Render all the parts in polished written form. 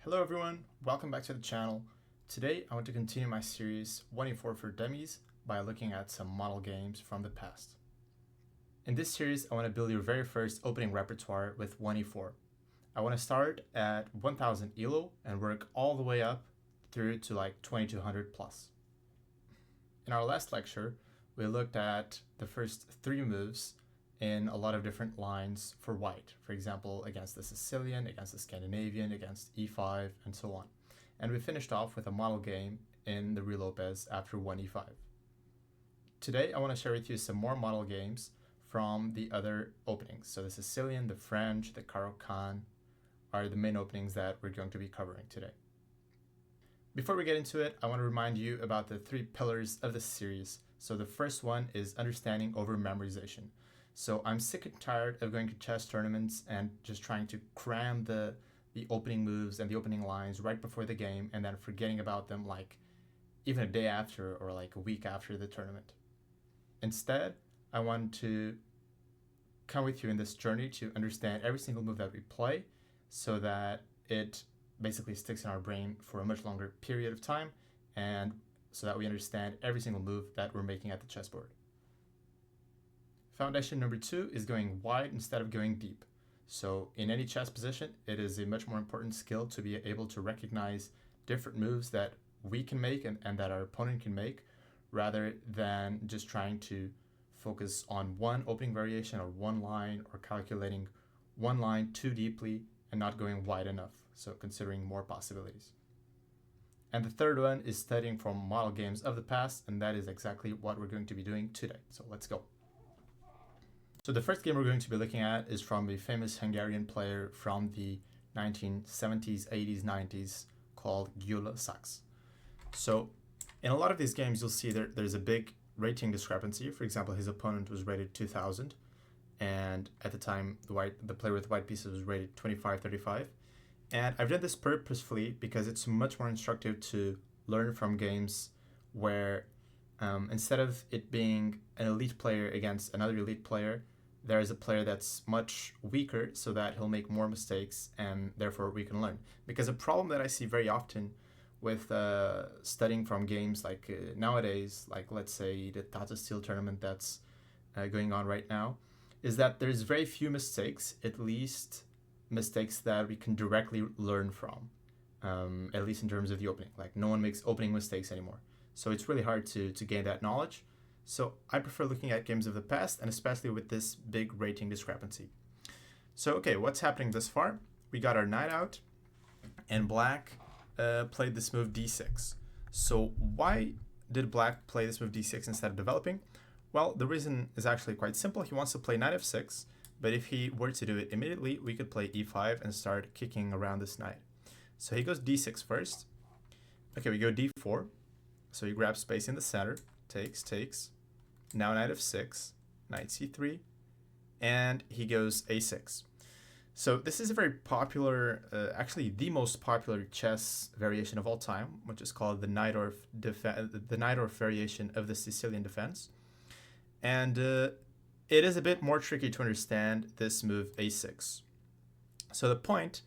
Hello everyone, welcome back to the channel. Today I want to continue my series 1e4 for Dummies by looking at some model games from the past. In this series I want to build your very first opening repertoire with 1e4. I want to start at 1000 ELO and work all the way up through to like 2200 plus. In our last lecture we looked at the first 3 moves in a lot of different lines for white, for example, against the Sicilian, against the Scandinavian, against e5, and so on. And we finished off with a model game in the Rue Lopez after 1e5. Today, I want to share with you some more model games from the other openings. So the Sicilian, the French, the Caro-Kann are the main openings that we're going to be covering today. Before we get into it, I want to remind you about the 3 pillars of this series. So the first one is understanding over memorization. So I'm sick and tired of going to chess tournaments and just trying to cram the opening moves and the opening lines right before the game and then forgetting about them like even a day after or like a week after the tournament. Instead, I want to come with you in this journey to understand every single move that we play so that it basically sticks in our brain for a much longer period of time and so that we understand every single move that we're making at the chessboard. Foundation number 2 is going wide instead of going deep. So in any chess position, it is a much more important skill to be able to recognize different moves that we can make and that our opponent can make, rather than just trying to focus on one opening variation or one line or calculating one line too deeply and not going wide enough, so considering more possibilities. And the third one is studying from model games of the past, and that is exactly what we're going to be doing today. So let's go. So the first game we're going to be looking at is from a famous Hungarian player from the 1970s, 80s, 90s called Gyula Sachs. So in a lot of these games, you'll see there's a big rating discrepancy. For example, his opponent was rated 2000, and at the time, the player with white pieces was rated 2535. And I've done this purposefully because it's much more instructive to learn from games where instead of it being an elite player against another elite player, there is a player that's much weaker so that he'll make more mistakes and therefore we can learn. Because a problem that I see very often with studying from games like nowadays, like let's say the Tata Steel tournament that's going on right now, is that there's very few mistakes, at least mistakes that we can directly learn from, at least in terms of the opening. Like no one makes opening mistakes anymore. So it's really hard to gain that knowledge. So I prefer looking at games of the past, and especially with this big rating discrepancy. So, okay, what's happening thus far? We got our knight out, and black played this move d6. So why did black play this move d6 instead of developing? Well, the reason is actually quite simple. He wants to play knight f6, but if he were to do it immediately, we could play e5 and start kicking around this knight. So he goes d6 first. Okay, we go d4. So he grabs space in the center, takes. Now knight f6, knight c3, and he goes a6. So this is a very popular, actually the most popular chess variation of all time, which is called the Najdorf variation of the Sicilian defense. And it is a bit more tricky to understand this move a6. So the point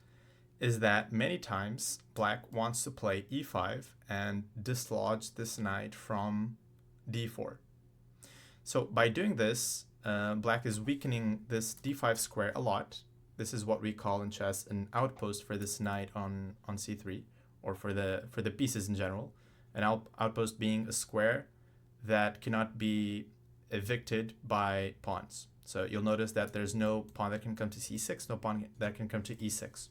is that many times black wants to play e5 and dislodge this knight from d4. So by doing this, black is weakening this d5 square a lot. This is what we call in chess an outpost for this knight on c3, or for the pieces in general. An outpost being a square that cannot be evicted by pawns. So you'll notice that there's no pawn that can come to c6, no pawn that can come to e6.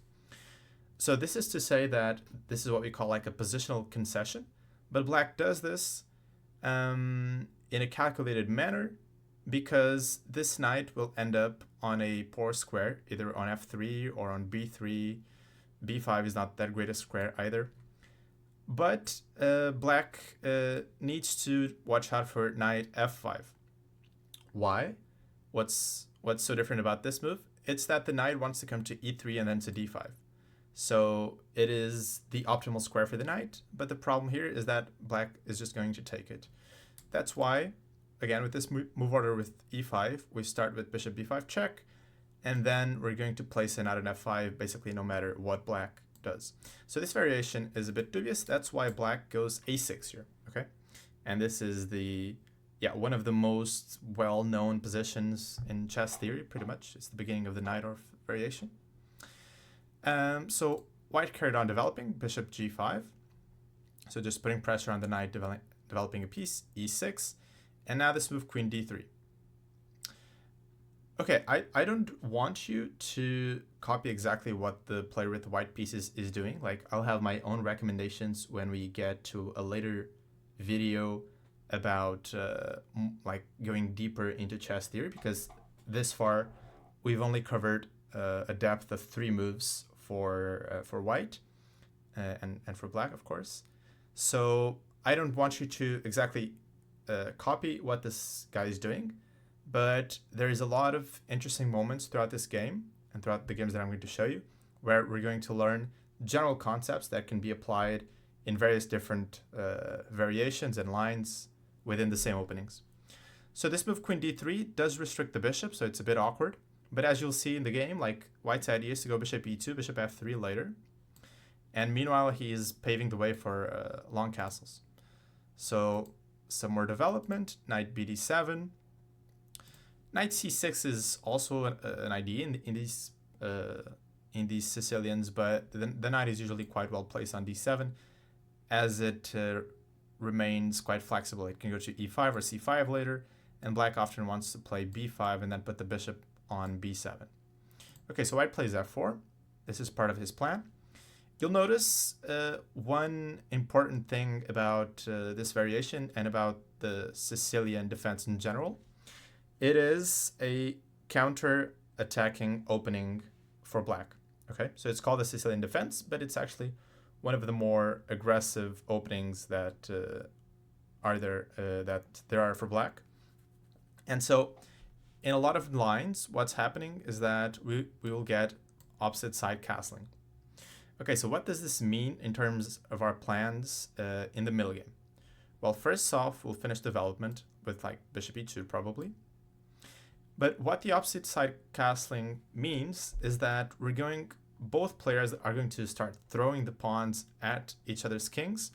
So this is to say that this is what we call like a positional concession, but black does this in a calculated manner because this knight will end up on a poor square, either on f3 or on b3. b5 is not that great a square either. But black needs to watch out for knight f5. Why? What's so different about this move? It's that the knight wants to come to e3 and then to d5. So it is the optimal square for the knight, but the problem here is that black is just going to take it. That's why, again, with this move order with e5, we start with bishop b5 check, and then we're going to place a knight on f5 basically no matter what black does. So this variation is a bit dubious. That's why black goes a6 here, okay? And this is one of the most well-known positions in chess theory, pretty much. It's the beginning of the Najdorf variation. So white carried on developing, bishop g5. So just putting pressure on the knight, developing a piece, e6. And now this move, queen d3. Okay, I don't want you to copy exactly what the player with white pieces is doing. Like, I'll have my own recommendations when we get to a later video about like going deeper into chess theory, because this far we've only covered a depth of 3 moves for white and for black, of course. So I don't want you to exactly copy what this guy is doing, but there is a lot of interesting moments throughout this game and throughout the games that I'm going to show you where we're going to learn general concepts that can be applied in various different variations and lines within the same openings. So this move, queen d3, does restrict the bishop, so it's a bit awkward. But as you'll see in the game, like, white's idea is to go bishop e2, bishop f3 later. And meanwhile, he is paving the way for long castles. So some more development, knight bd7. Knight c6 is also an idea in these Sicilians, but the knight is usually quite well placed on d7, as it remains quite flexible. It can go to e5 or c5 later, and black often wants to play b5 and then put the bishop on b7. Okay, so white plays f4. This is part of his plan. You'll notice one important thing about this variation and about the Sicilian defense in general. It is a counter-attacking opening for black. Okay, so it's called the Sicilian defense, but it's actually one of the more aggressive openings that there are for black. And so in a lot of lines, what's happening is that we will get opposite side castling. Okay, so what does this mean in terms of our plans in the middle game? Well, first off, we'll finish development with like bishop e2 probably. But what the opposite side castling means is that both players are going to start throwing the pawns at each other's kings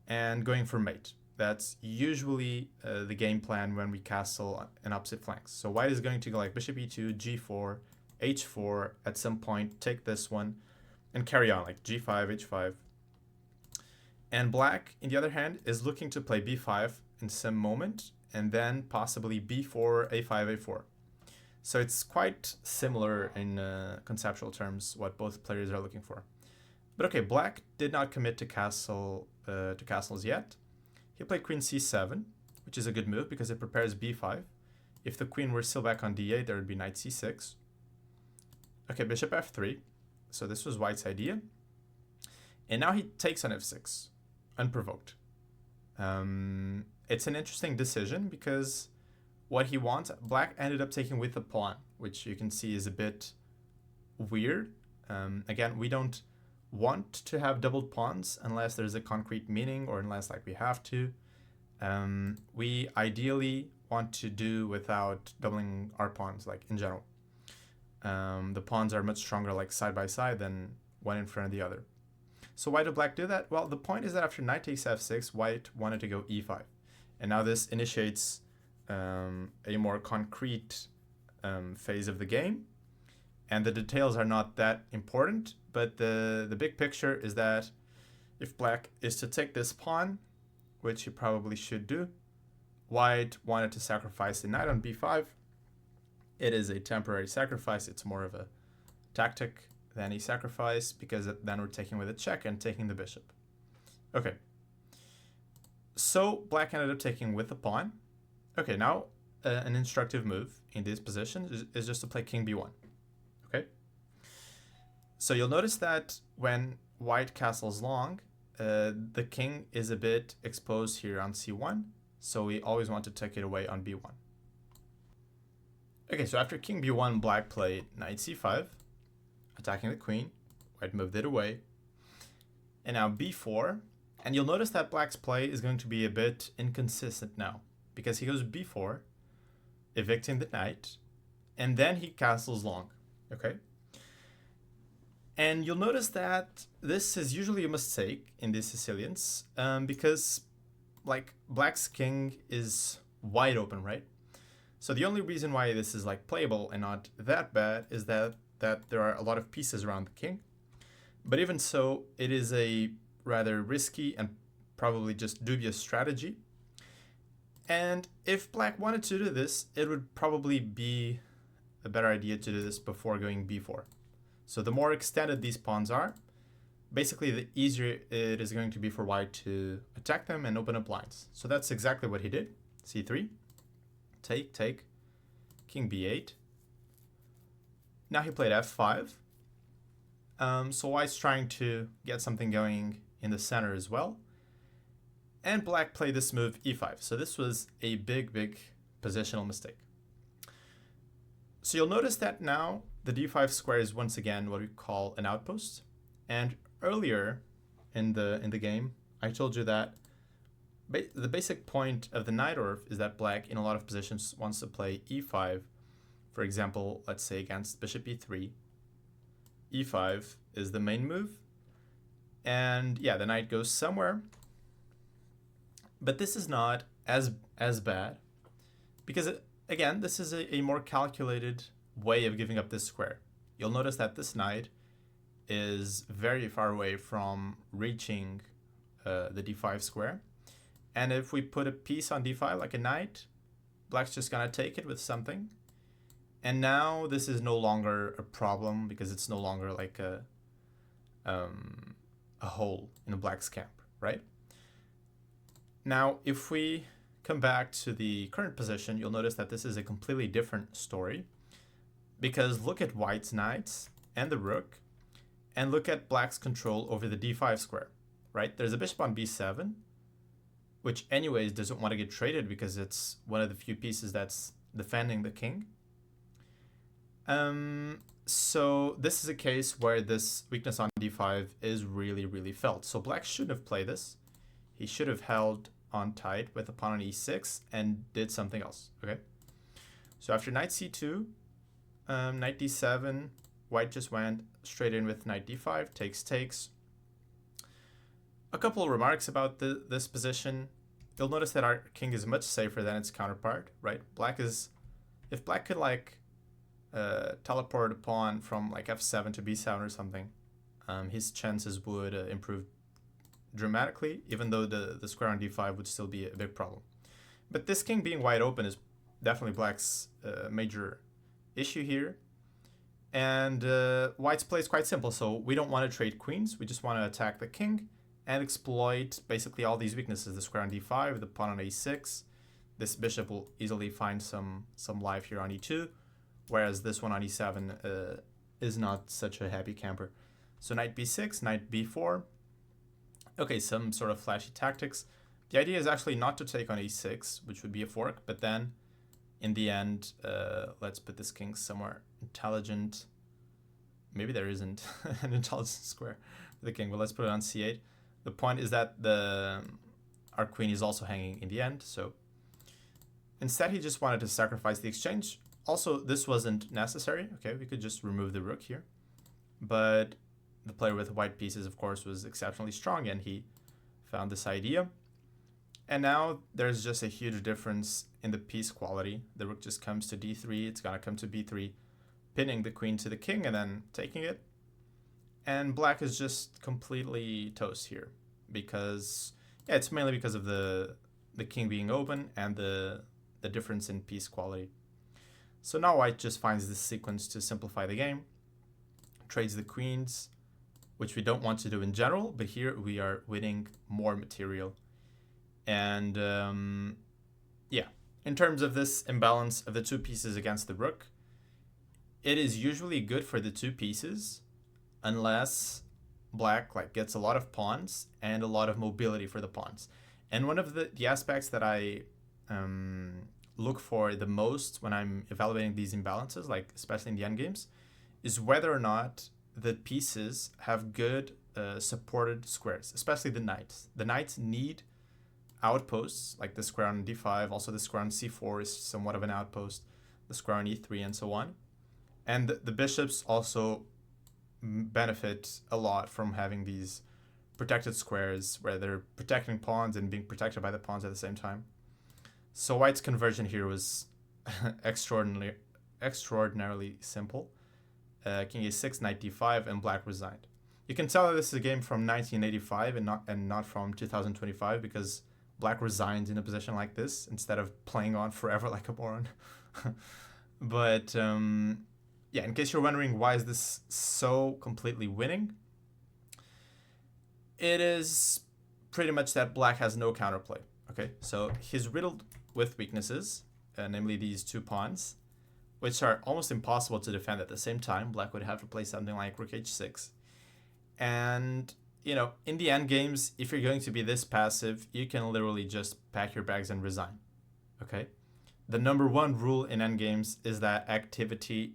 and going for mate. That's usually the game plan when we castle an opposite flanks. So white is going to go like bishop e2, g4, h4, at some point take this one, and carry on like g5, h5. And black, on the other hand, is looking to play b5 in some moment, and then possibly b4, a5, a4. So it's quite similar in conceptual terms what both players are looking for. But okay, black did not commit to castles yet. He played queen c7, which is a good move because it prepares b5. If the queen were still back on d8, there would be knight c6. Okay, bishop f3. So this was white's idea. And now he takes on f6, unprovoked. It's an interesting decision because what he wants, black ended up taking with the pawn, which you can see is a bit weird. Again, we don't want to have doubled pawns unless there's a concrete meaning or unless like we have to. We ideally want to do without doubling our pawns, like in general. The pawns are much stronger like side by side than one in front of the other. So why did black do that? Well, the point is that after knight takes f6, white wanted to go e5. And now this initiates a more concrete phase of the game. And the details are not that important, but the big picture is that if black is to take this pawn, which he probably should do, white wanted to sacrifice the knight on b5. It is a temporary sacrifice. It's more of a tactic than a sacrifice because then we're taking with a check and taking the bishop. Okay. So black ended up taking with the pawn. Okay, now an instructive move in this position is just to play king b1. Okay. So you'll notice that when white castles long, the king is a bit exposed here on c1. So we always want to take it away on b1. Okay, so after king b1, black played knight c5, attacking the queen. White moved it away. And now b4. And you'll notice that black's play is going to be a bit inconsistent now, because he goes b4, evicting the knight, and then he castles long. Okay? And you'll notice that this is usually a mistake in these Sicilians, because like black's king is wide open, right? So the only reason why this is like playable and not that bad is that there are a lot of pieces around the king. But even so, it is a rather risky and probably just dubious strategy. And if black wanted to do this, it would probably be a better idea to do this before going b4. So the more extended these pawns are, basically the easier it is going to be for white to attack them and open up lines. So that's exactly what he did. c3, take, king b8. Now he played f5. So white's trying to get something going in the center as well. And black played this move e5. So this was a big positional mistake. So you'll notice that now the d5 square is once again what we call an outpost. And earlier in the game, I told you that the basic point of the knight orf is that black in a lot of positions wants to play e5. For example, let's say against bishop e3. e5 is the main move. And yeah, the knight goes somewhere. But this is not as bad because, again, this is a more calculated way of giving up this square. You'll notice that this knight is very far away from reaching the d5 square. And if we put a piece on d5 like a knight, black's just going to take it with something. And now this is no longer a problem because it's no longer like a hole in a black's camp, right? Now, if we come back to the current position, you'll notice that this is a completely different story because look at white's knights and the rook and look at black's control over the d5 square, right? There's a bishop on b7, which anyways doesn't want to get traded because it's one of the few pieces that's defending the king. So this is a case where this weakness on d5 is really felt. So black shouldn't have played this. He should have held on tight with the pawn on e6 and did something else, okay? So after knight c2, knight d7, white just went straight in with knight d5, takes. A couple of remarks about this position. You'll notice that our king is much safer than its counterpart, right? If black could like teleport a pawn from like f7 to b7 or something, his chances would improve dramatically, even though the square on d5 would still be a big problem. But this king being wide open is definitely black's major issue here. And white's play is quite simple, so we don't want to trade queens, we just want to attack the king and exploit basically all these weaknesses, the square on d5, the pawn on a6. This bishop will easily find some life here on e2, whereas this one on e7 is not such a happy camper. So knight b6, knight b4. Okay, some sort of flashy tactics. The idea is actually not to take on e6, which would be a fork, but then in the end, let's put this king somewhere intelligent. Maybe there isn't an intelligent square for the king, but let's put it on c8. The point is that our queen is also hanging in the end, so instead he just wanted to sacrifice the exchange. Also, this wasn't necessary. Okay, we could just remove the rook here, but the player with white pieces, of course, was exceptionally strong, and he found this idea. And now there's just a huge difference in the piece quality. The rook just comes to d3, it's gonna come to b3, pinning the queen to the king and then taking it. And black is just completely toast here because, yeah, it's mainly because of the king being open and the difference in piece quality. So now white just finds this sequence to simplify the game, trades the queens, which we don't want to do in general, but here we are winning more material. And yeah, in terms of this imbalance of the two pieces against the rook, it is usually good for the two pieces unless black like gets a lot of pawns and a lot of mobility for the pawns. And one of the aspects that I look for the most when I'm evaluating these imbalances, like especially in the endgames, is whether or not the pieces have good supported squares, especially the knights. The knights need outposts, like the square on d5, also the square on c4 is somewhat of an outpost, the square on e3, and so on. And the bishops also benefit a lot from having these protected squares where they're protecting pawns and being protected by the pawns at the same time. So white's conversion here was extraordinarily simple. King a6, knight d5, and black resigned. You can tell that this is a game from 1985 and not from 2025 because black resigned in a position like this instead of playing on forever like a moron. But yeah, in case you're wondering why is this so completely winning, it is pretty much that black has no counterplay. Okay, so he's riddled with weaknesses, namely these two pawns, which are almost impossible to defend at the same time. Black would have to play something like rook h6. And, you know, in the end games, if you're going to be this passive, you can literally just pack your bags and resign. Okay? The number one rule in endgames is that activity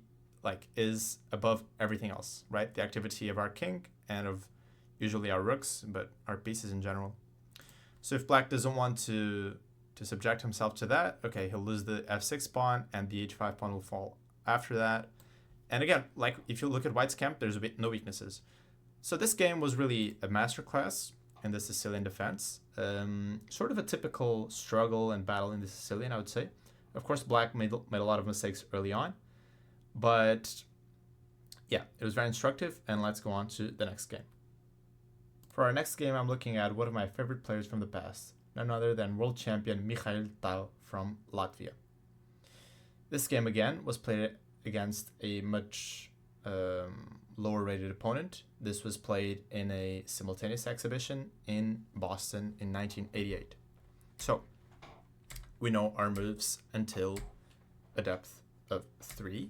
is above everything else, right? The activity of our king and of usually our rooks, but our pieces in general. So if black doesn't want to subject himself to that, okay, he'll lose the f6 pawn and the h5 pawn will fall after that. And again, like if you look at white's camp, there's no weaknesses. So this game was really a masterclass in the Sicilian defense. Sort of a typical struggle and battle in the Sicilian, I would say. Of course, black made a lot of mistakes early on. But yeah, it was very instructive, and let's go on to the next game. For our next game, I'm looking at one of my favorite players from the past, none other than world champion Mikhail Tal from Latvia. This game again was played against a much lower rated opponent. This was played in a simultaneous exhibition in Boston in 1988. So we know our moves until a depth of 3.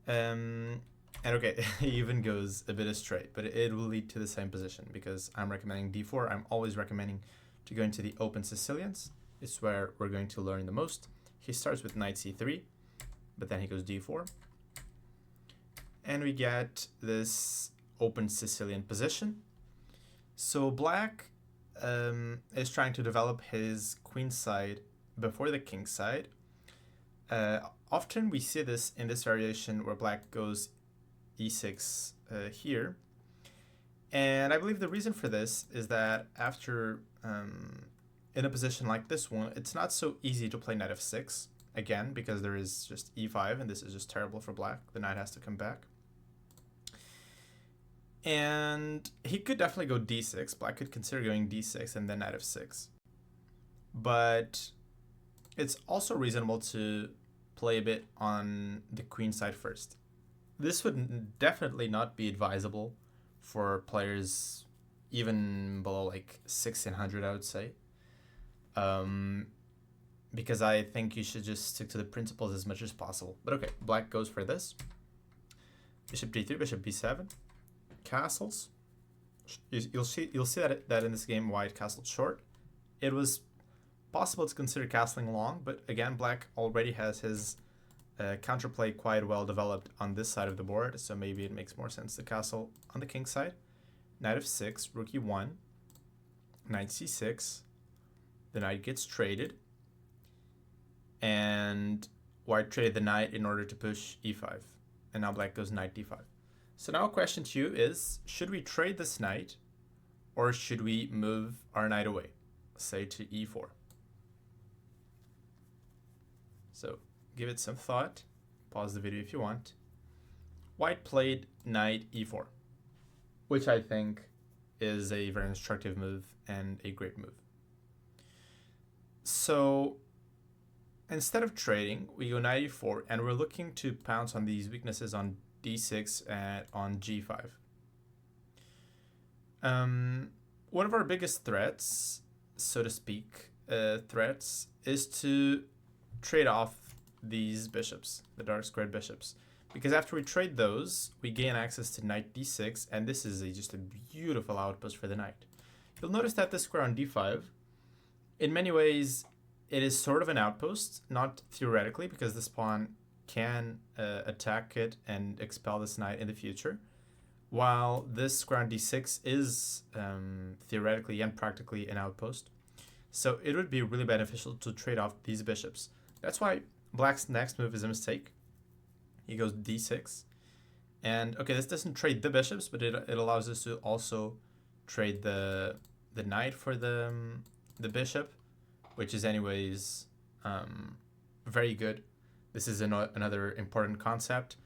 And okay, it even goes a bit astray, but it will lead to the same position because I'm recommending d4. I'm always recommending to go into the open Sicilians. It's where we're going to learn the most. He starts with knight c3, but then he goes d4. And we get this open Sicilian position. So black is trying to develop his queen side before the king side. Often we see this in this variation where black goes e6 here. And I believe the reason for this is that after, in a position like this one, it's not so easy to play knight f6, again, because there is just e5, and this is just terrible for black. The knight has to come back. And he could definitely go d6. Black could consider going d6 and then knight f6. But it's also reasonable to play a bit on the queen side first. This would definitely not be advisable for players even below like 1600, I would say. Because I think you should just stick to the principles as much as possible. But okay, black goes for this. Bishop d3, bishop b7. Castles. You'll see that in this game white castled short. It was possible to consider castling long, but again, black already has his counterplay quite well developed on this side of the board, so maybe it makes more sense to castle on the king side. Knight f6, rook e1, knight c6, the knight gets traded, and white traded the knight in order to push e5, and now black goes knight d5. So now a question to you is, should we trade this knight, or should we move our knight away, say to e4? So give it some thought. Pause the video if you want. White played knight e4, which I think is a very instructive move and a great move. So instead of trading, we go knight e4, and we're looking to pounce on these weaknesses on d6 and on g5. One of our biggest threats, so to speak, is to trade off these bishops, the dark squared bishops. Because after we trade those, we gain access to knight d6, and this is just a beautiful outpost for the knight. You'll notice that this square on d5, in many ways, it is sort of an outpost, not theoretically, because this pawn can attack it and expel this knight in the future, while this square on d6 is theoretically and practically an outpost. So it would be really beneficial to trade off these bishops. That's why black's next move is a mistake. He goes d6, And okay, this doesn't trade the bishops, but it allows us to also trade the knight for the bishop, which is anyways very good. This is another important concept.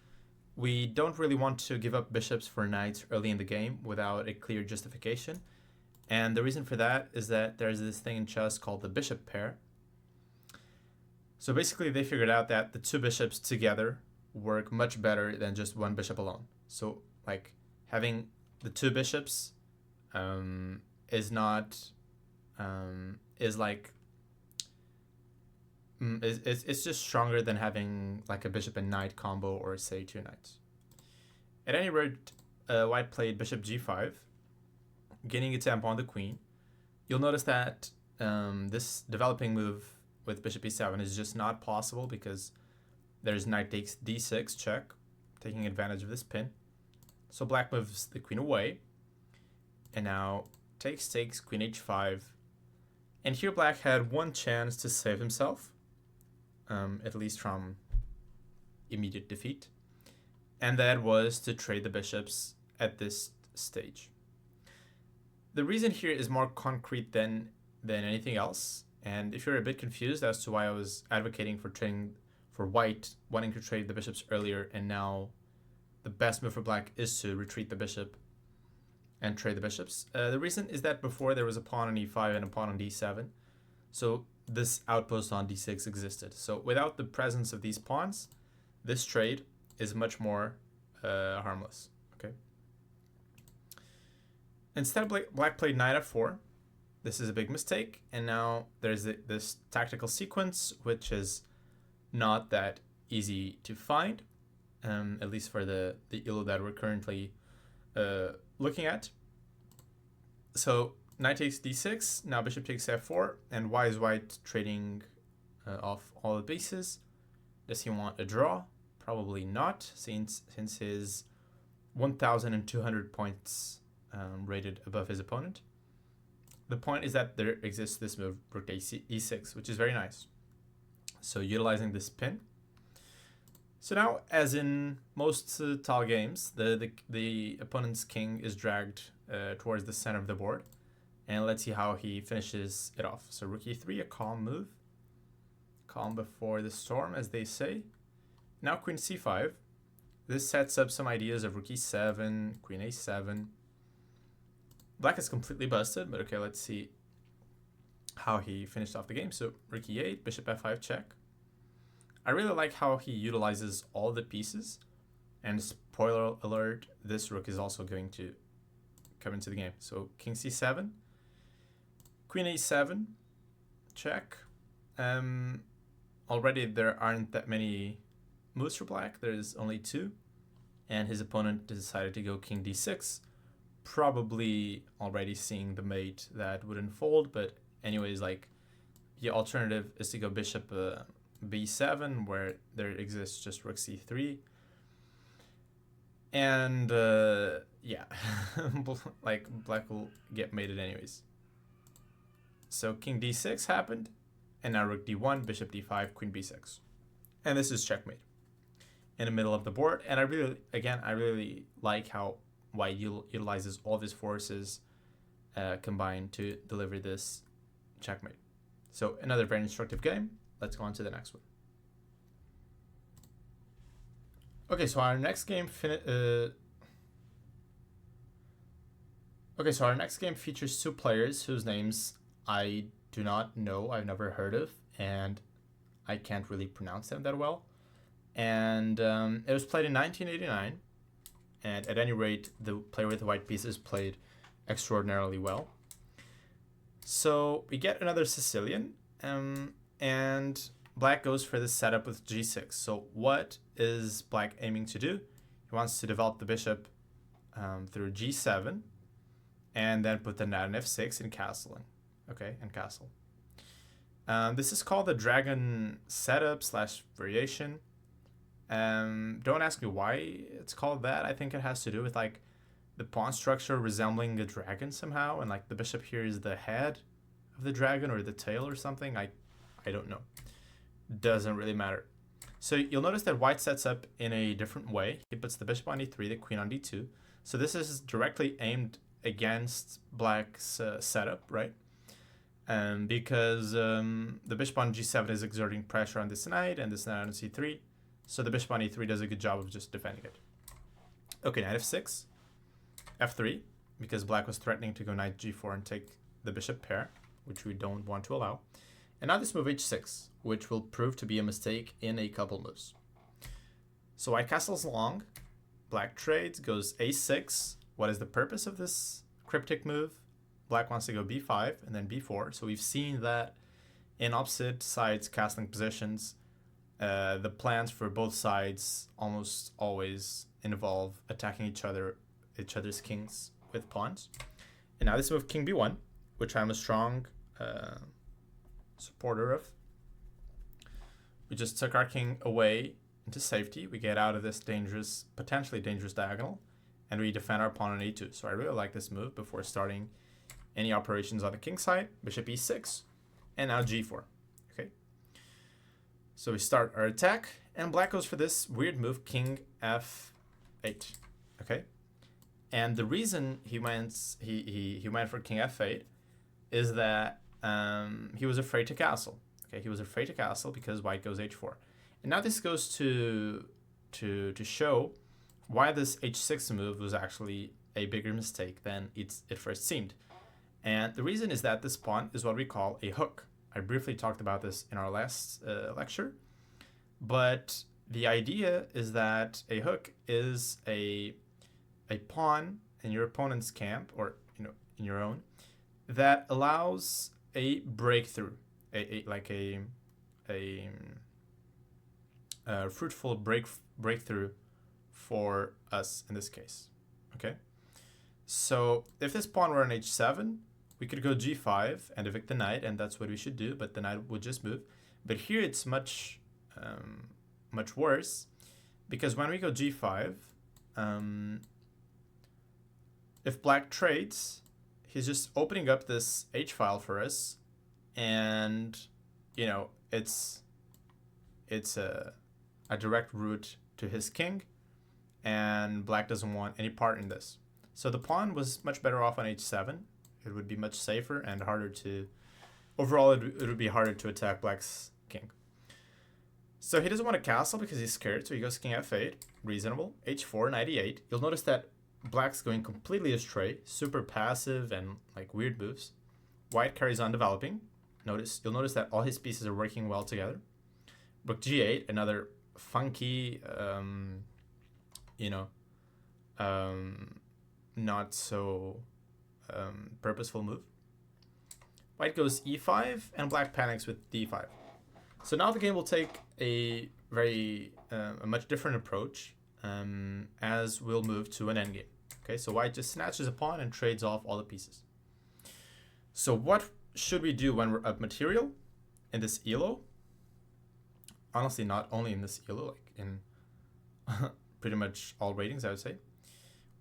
We don't really want to give up bishops for knights early in the game without a clear justification. And the reason for that is that there's this thing in chess called the bishop pair. So basically they figured out that the two bishops together work much better than just one bishop alone. So like having the two bishops is not is like it's just stronger than having like a bishop and knight combo or say two knights. At any rate, white played bishop g5, gaining a tempo on the queen. You'll notice that this developing move with bishop e7 is just not possible because there's knight takes d6 check, taking advantage of this pin. So black moves the queen away, and now takes queen h5. And here black had one chance to save himself, at least from immediate defeat, and that was to trade the bishops at this stage. The reason here is more concrete than anything else, and if you're a bit confused as to why I was advocating for trading for white, wanting to trade the bishops earlier, and now the best move for black is to retreat the bishop and trade the bishops. The reason is that before there was a pawn on e5 and a pawn on d7, so this outpost on d6 existed. So without the presence of these pawns, this trade is much more harmless. Okay. Instead, black played knight f4. This is a big mistake, and now there's this tactical sequence, which is not that easy to find, at least for the elo that we're currently looking at. So knight takes d6, now bishop takes f4, and why is white trading off all the pieces? Does he want a draw? Probably not, since his 1,200 points rated above his opponent. The point is that there exists this move, rook e6, which is very nice. So utilizing this pin. So now, as in most tall games, the opponent's king is dragged towards the center of the board. And let's see how he finishes it off. So rook e3, a calm move. Calm before the storm, as they say. Now queen c5. This sets up some ideas of rook e7, queen a7. Black is completely busted, but okay, let's see how he finished off the game. So rook e8, bishop f5 check. I really like how he utilizes all the pieces. And spoiler alert, this rook is also going to come into the game. So king c7, queen a7, check. Already there aren't that many moves for black. There's only two. And his opponent decided to go king d6. Probably already seeing the mate that would unfold, but anyways, like the alternative is to go bishop b7, where there exists just rook c3, and yeah, like black will get mated anyways. So king d6 happened, and now rook d1, bishop d5, queen b6, and this is checkmate in the middle of the board. And I really like how white utilizes all of his forces combined to deliver this checkmate. So another very instructive game. Let's go on to the next one. Okay, so our next game features two players whose names I do not know, I've never heard of, and I can't really pronounce them that well. And it was played in 1989. And at any rate, the player with the white pieces played extraordinarily well. So we get another Sicilian, and black goes for the setup with g6. So what is black aiming to do? He wants to develop the bishop through g7, and then put the knight on f6 and castling. Okay, and castle. This is called the dragon setup / variation. Don't ask me why it's called that. I think it has to do with like the pawn structure resembling a dragon somehow, and like the bishop here is the head of the dragon or the tail or something. I don't know. Doesn't really matter. So you'll notice that white sets up in a different way. He puts the bishop on e3, the queen on d2. So this is directly aimed against black's setup, right? Because the bishop on g7 is exerting pressure on this knight and this knight on c3. So the bishop on e3 does a good job of just defending it. Okay, knight f6, f3, because black was threatening to go knight g4 and take the bishop pair, which we don't want to allow. And now this move h6, which will prove to be a mistake in a couple moves. So white castles along, black trades, goes a6. What is the purpose of this cryptic move? Black wants to go b5 and then b4. So we've seen that in opposite sides castling positions, the plans for both sides almost always involve attacking each other's kings with pawns. And now this move king b1, which I'm a strong supporter of. We just took our king away into safety. We get out of this dangerous, potentially dangerous diagonal, and we defend our pawn on e2. So I really like this move before starting any operations on the king side. Bishop e6, and now g4. Okay. So we start our attack, and black goes for this weird move, king f8. Okay. And the reason he went for king f8 is that he was afraid to castle. Okay, he was afraid to castle because white goes h4. And now this goes to show why this h6 move was actually a bigger mistake than it first seemed. And the reason is that this pawn is what we call a hook. I briefly talked about this in our last lecture, but the idea is that a hook is a pawn in your opponent's camp, or in your own, that allows a breakthrough, a fruitful breakthrough for us in this case. Okay, so if this pawn were on h7, we could go g5 and evict the knight, and that's what we should do, but the knight would just move. But here it's much worse, because when we go g5, if black trades, he's just opening up this h file for us, and it's a direct route to his king, and black doesn't want any part in this. So the pawn was much better off on h7. It would be much safer and harder to, overall it would be harder to attack black's king. So he doesn't want to castle because he's scared, so he goes king f8, reasonable, h4, knight e8. You'll notice that black's going completely astray, super passive and like weird moves. White carries on developing. You'll notice that all his pieces are working well together. Rook g8, another funky, not so purposeful move. White goes e5, and black panics with d5. So now the game will take a much different approach, as we'll move to an endgame. Okay, so white just snatches a pawn and trades off all the pieces. So what should we do when we're up material in this elo? Honestly, not only in this elo, like in pretty much all ratings, I would say.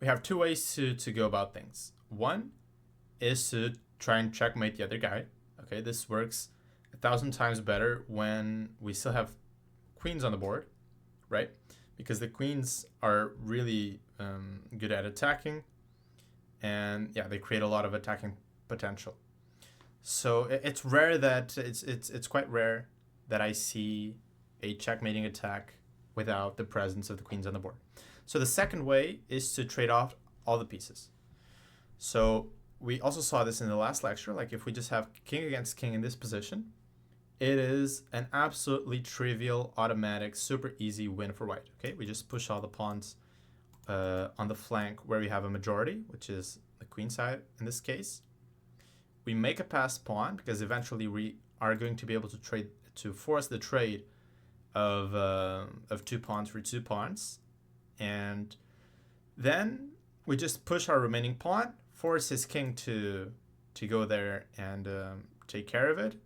We have two ways to go about things. One is to try and checkmate the other guy. Okay, this works 1,000 times better when we still have queens on the board, right? Because the queens are really good at attacking, and yeah, they create a lot of attacking potential. So it's rare that it's quite rare that I see a checkmating attack without the presence of the queens on the board. So the second way is to trade off all the pieces. So we also saw this in the last lecture, like if we just have king against king in this position, it is an absolutely trivial, automatic, super easy win for white. Okay, we just push all the pawns on the flank where we have a majority, which is the queen side in this case. We make a passed pawn because eventually we are going to be able to force the trade of 2 pawns for 2 pawns, and then we just push our remaining pawn, force his king to go there and take care of it,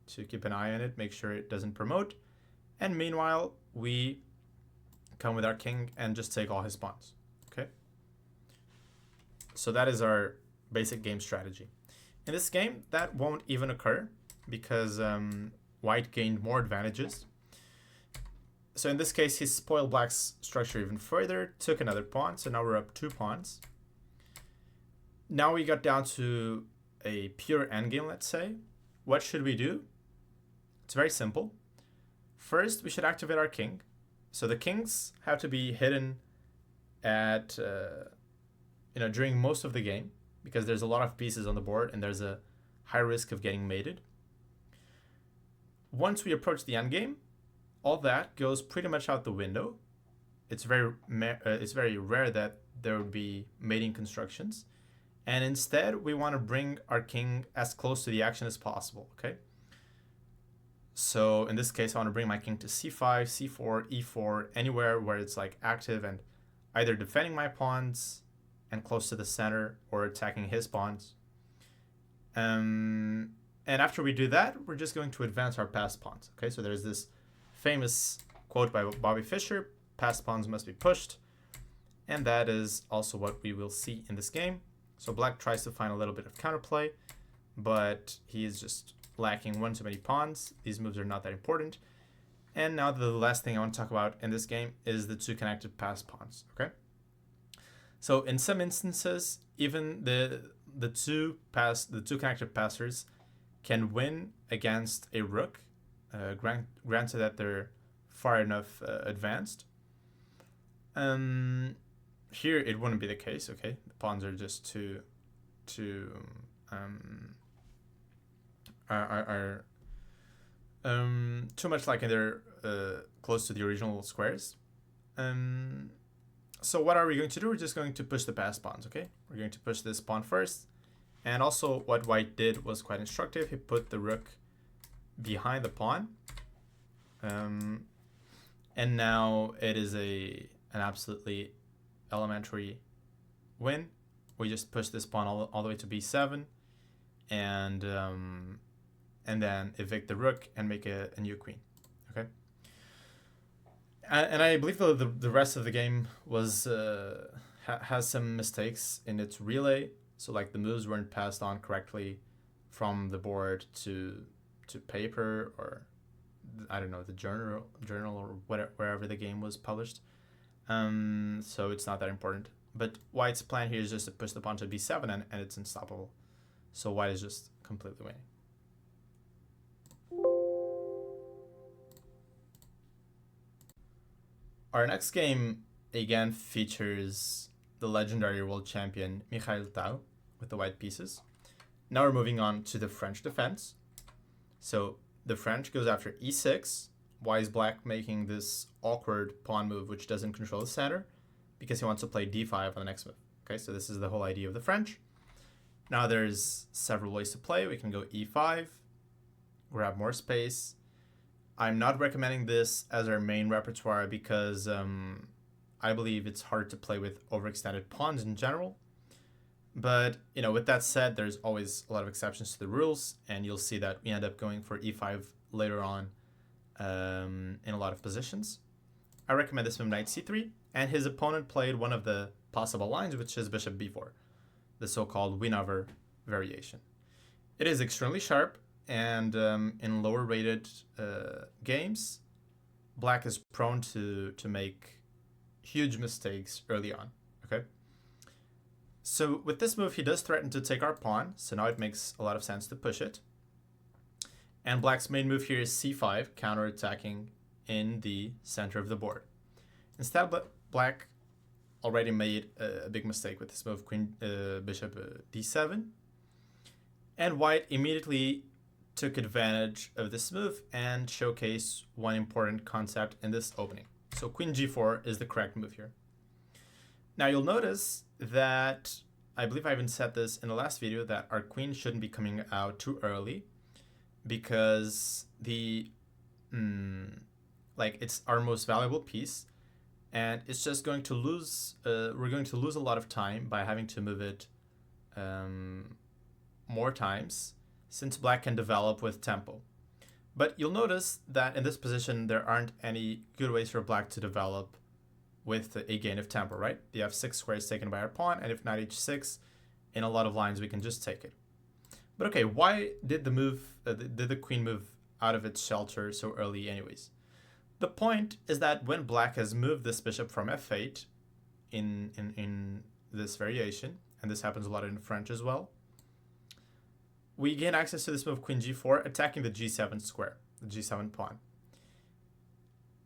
to keep an eye on it, make sure it doesn't promote, and meanwhile we come with our king and just take all his pawns. Okay, so that is our basic game strategy. In this game, that won't even occur because white gained more advantages. So in this case, he spoiled black's structure even further, took another pawn, so now we're up 2 pawns. Now we got down to a pure endgame, let's say. What should we do? It's very simple. First, we should activate our king. So the kings have to be hidden at during most of the game, because there's a lot of pieces on the board and there's a high risk of getting mated. Once we approach the endgame, all that goes pretty much out the window. It's very rare that there would be mating constructions. And instead, we want to bring our king as close to the action as possible, okay? So in this case, I want to bring my king to c5, c4, e4, anywhere where it's like active and either defending my pawns and close to the center or attacking his pawns. And after we do that, we're just going to advance our passed pawns, okay? So there's this famous quote by Bobby Fischer, passed pawns must be pushed. And that is also what we will see in this game. So black tries to find a little bit of counterplay, but he is just lacking one too many pawns. These moves are not that important. And now the last thing I want to talk about in this game is the 2 connected passed pawns, okay? So in some instances, even the two connected passers can win against a rook, granted that they're far enough advanced. Here it wouldn't be the case, okay? The pawns are just too much like they're close to the original squares. So what are we going to do? We're just going to push the passed pawns, okay? We're going to push this pawn first. And also what white did was quite instructive. He put the rook behind the pawn. And now it is an absolutely elementary win. We just push this pawn all the way to b7 and then evict the rook and make a new queen, okay? And I believe the rest of the game was has some mistakes in its relay. So like the moves weren't passed on correctly from the board to paper, or I don't know, the journal or whatever, wherever the game was published. So it's not that important. But white's plan here is just to push the pawn to b7 and it's unstoppable. So white is just completely winning. Our next game again features the legendary world champion Mikhail Tal with the white pieces. Now we're moving on to the French defense. So the French goes after e6. Why is black making this awkward pawn move which doesn't control the center? Because he wants to play d5 on the next move. Okay, so this is the whole idea of the French. Now there's several ways to play. We can go e5, grab more space. I'm not recommending this as our main repertoire because I believe it's hard to play with overextended pawns in general. But, with that said, there's always a lot of exceptions to the rules, and you'll see that we end up going for e5 later on in a lot of positions. I recommend this move knight c3, and his opponent played one of the possible lines, which is bishop b4, the so-called win-over variation. It is extremely sharp, and in lower rated games, black is prone to make huge mistakes early on, okay? So with this move, he does threaten to take our pawn, so now it makes a lot of sense to push it. And black's main move here is c5, counter-attacking in the center of the board. Instead, black already made a big mistake with this move, bishop d7. And white immediately took advantage of this move and showcased one important concept in this opening. So queen g4 is the correct move here. Now you'll notice that, I believe I even said this in the last video, that our queen shouldn't be coming out too early because it's our most valuable piece, and it's just going to lose, we're going to lose a lot of time by having to move it more times, since black can develop with tempo. But you'll notice that in this position, there aren't any good ways for black to develop with a gain of tempo, right? The f6 square is taken by our pawn, and if knight h6, in a lot of lines, we can just take it. But okay, why did the queen move out of its shelter so early anyways? The point is that when black has moved this bishop from f8 in this variation, and this happens a lot in French as well, we gain access to this move queen g4, attacking the g7 square, the g7 pawn.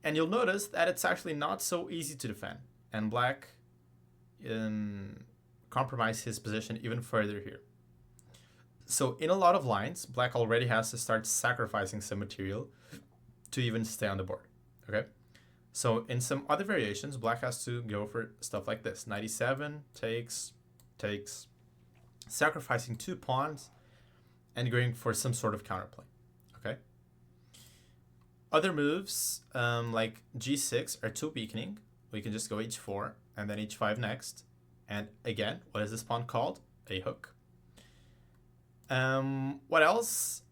And you'll notice that it's actually not so easy to defend, and black compromise his position even further here. So in a lot of lines, black already has to start sacrificing some material to even stay on the board, okay? So in some other variations, black has to go for stuff like this. 97 takes, sacrificing 2 pawns and going for some sort of counterplay, okay? Other moves like g6 are too weakening. We can just go h4 and then h5 next. And again, what is this pawn called? A hook. What else?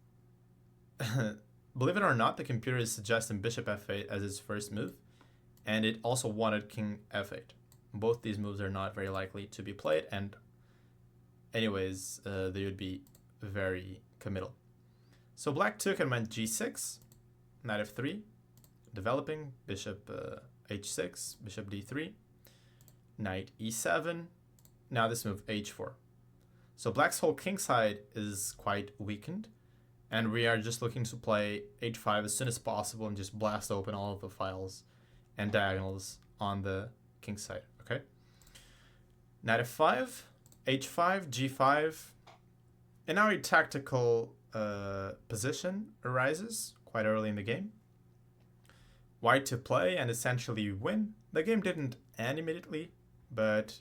Believe it or not, the computer is suggesting bishop f8 as its first move, and it also wanted king f8. Both these moves are not very likely to be played, and anyways, they would be very committal. So black took and went g6, knight f3, developing, bishop h6, bishop d3, knight e7, now this move h4. So black's whole king side is quite weakened, and we are just looking to play h5 as soon as possible and just blast open all of the files and diagonals on the king side, okay? Knight f5, h5, g5, and now a tactical position arises quite early in the game. White to play and essentially win. The game didn't end immediately, but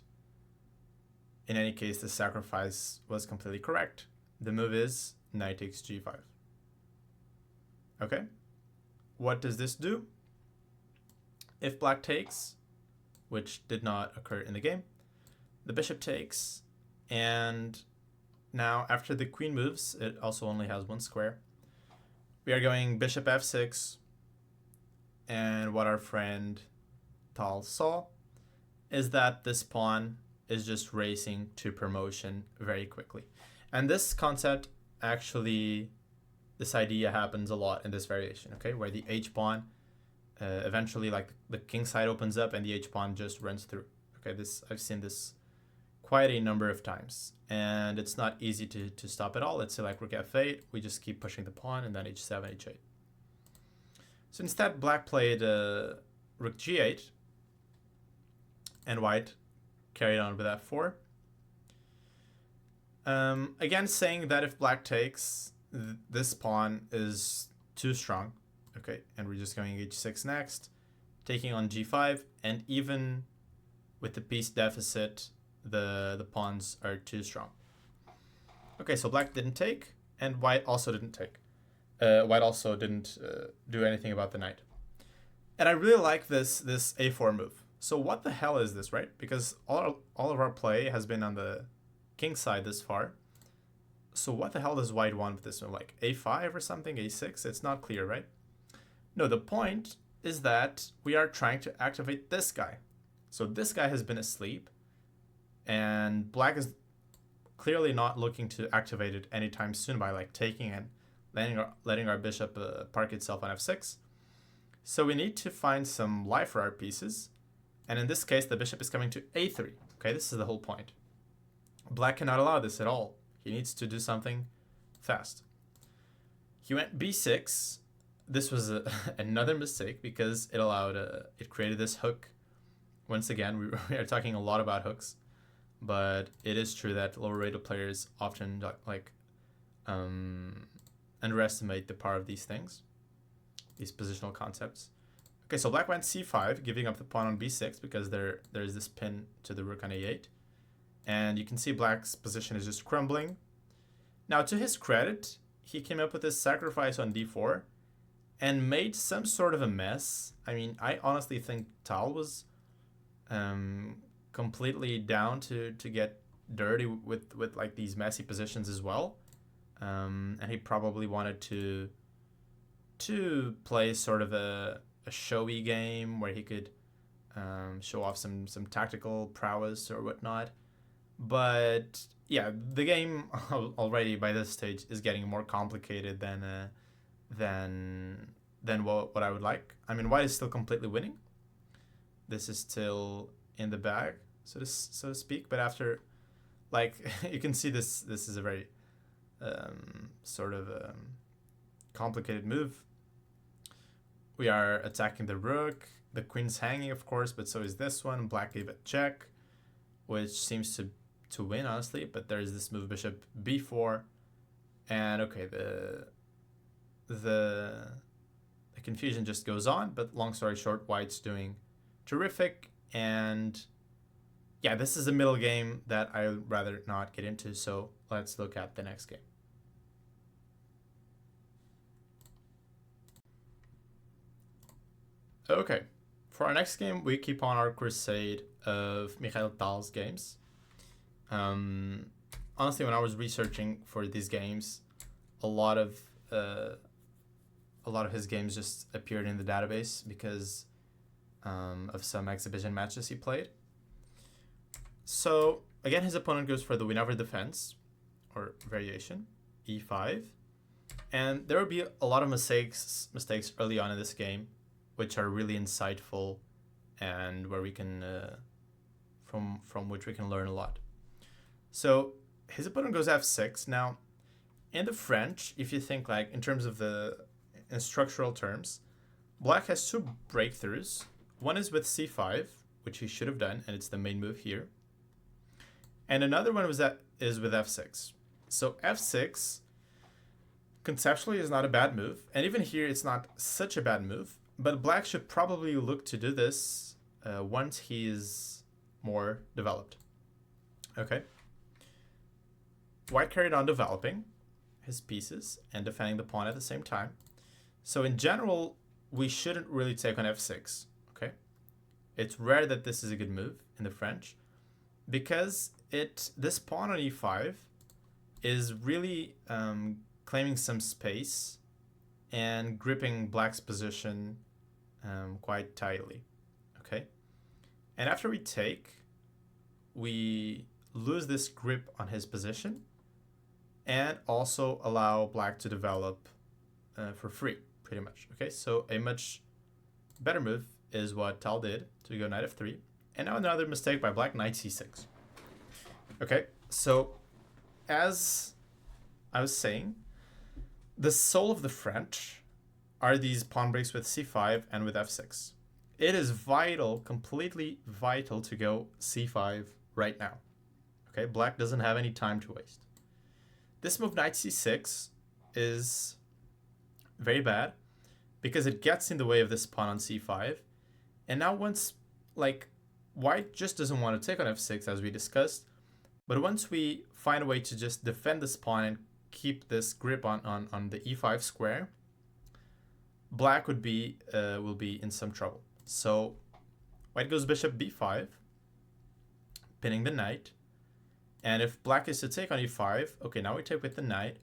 in any case, the sacrifice was completely correct. The move is knight takes g5. Okay, what does this do? If black takes, which did not occur in the game, the bishop takes, and now after the queen moves, it also only has one square. We are going bishop f6, and what our friend Tal saw is that this pawn is just racing to promotion very quickly. And this concept actually, this idea happens a lot in this variation, okay? Where the h-pawn eventually, like the king side opens up and the h-pawn just runs through. Okay, I've seen this quite a number of times. And it's not easy to stop at all. Let's say like rook f8, we just keep pushing the pawn and then h7, h8. So instead, black played rook g8, and white carried on with f4. Again, saying that if black takes, this pawn is too strong. Okay, and we're just going h6 next, taking on g5, and even with the piece deficit, the pawns are too strong. Okay, so black didn't take, and white also didn't take. White also didn't do anything about the knight. And I really like this a4 move. So what the hell is this, right? Because all of our play has been on the king side this far. So what the hell does white want with this move? Like a5 or something, a6? It's not clear, right? No, the point is that we are trying to activate this guy. So this guy has been asleep, and black is clearly not looking to activate it anytime soon by like taking and letting our bishop park itself on f6. So we need to find some life for our pieces. And in this case, the bishop is coming to a3. Okay, this is the whole point. Black cannot allow this at all. He needs to do something fast. He went b6. This was another mistake because it allowed, it created this hook. Once again, we are talking a lot about hooks, but it is true that lower rated players often like underestimate the power of these things, these positional concepts. Okay, so black went c5, giving up the pawn on b6 because there's this pin to the rook on a8. And you can see black's position is just crumbling. Now, to his credit, he came up with this sacrifice on d4 and made some sort of a mess. I mean, I honestly think Tal was completely down to get dirty with like these messy positions as well. And he probably wanted to play sort of a showy game where he could show off some tactical prowess or whatnot. But yeah, the game already by this stage is getting more complicated than than what I would like. I mean, white is still completely winning. This is still in the bag, so to speak. But after, like, you can see this is a very sort of complicated move. We are attacking the rook. The queen's hanging, of course, but so is this one. Black gave a check, which seems to win, honestly. But there's this move, bishop b4, and okay, the confusion just goes on. But long story short, white's doing terrific, and yeah, this is a middle game that I would rather not get into. So let's look at the next game. Okay, for our next game, we keep on our crusade of Mikhail Tal's games. Honestly, when I was researching for these games, a lot of his games just appeared in the database because of some exhibition matches he played. So again, his opponent goes for the win over defense, or variation, e5, and there will be a lot of mistakes early on in this game, which are really insightful and where we can from which we can learn a lot. So his opponent goes f6. Now, in the French, if you think like in terms of in structural terms, black has two breakthroughs. One is with c5, which he should have done, and it's the main move here. And another one is with f6. So f6 conceptually is not a bad move, and even here it's not such a bad move. But black should probably look to do this once he is more developed. Okay. White carried on developing his pieces and defending the pawn at the same time. So in general, we shouldn't really take on f6. Okay. It's rare that this is a good move in the French, because this pawn on e5 is really claiming some space and gripping black's position quite tightly. Okay, and after we take, we lose this grip on his position and also allow black to develop for free, pretty much. Okay, so a much better move is what Tal did, to go knight f3. And now another mistake by black, knight c6. Okay, so as I was saying, the soul of the French are these pawn breaks with c5 and with f6. It is vital, completely vital, to go c5 right now. Okay, black doesn't have any time to waste. This move, knight c6, is very bad because it gets in the way of this pawn on c5. And now once, like, white just doesn't want to take on f6, as we discussed. But once we find a way to just defend this pawn and keep this grip on the e5 square, black will be in some trouble. So white goes bishop b5, pinning the knight. And if black is to take on e5, okay, now we take with the knight.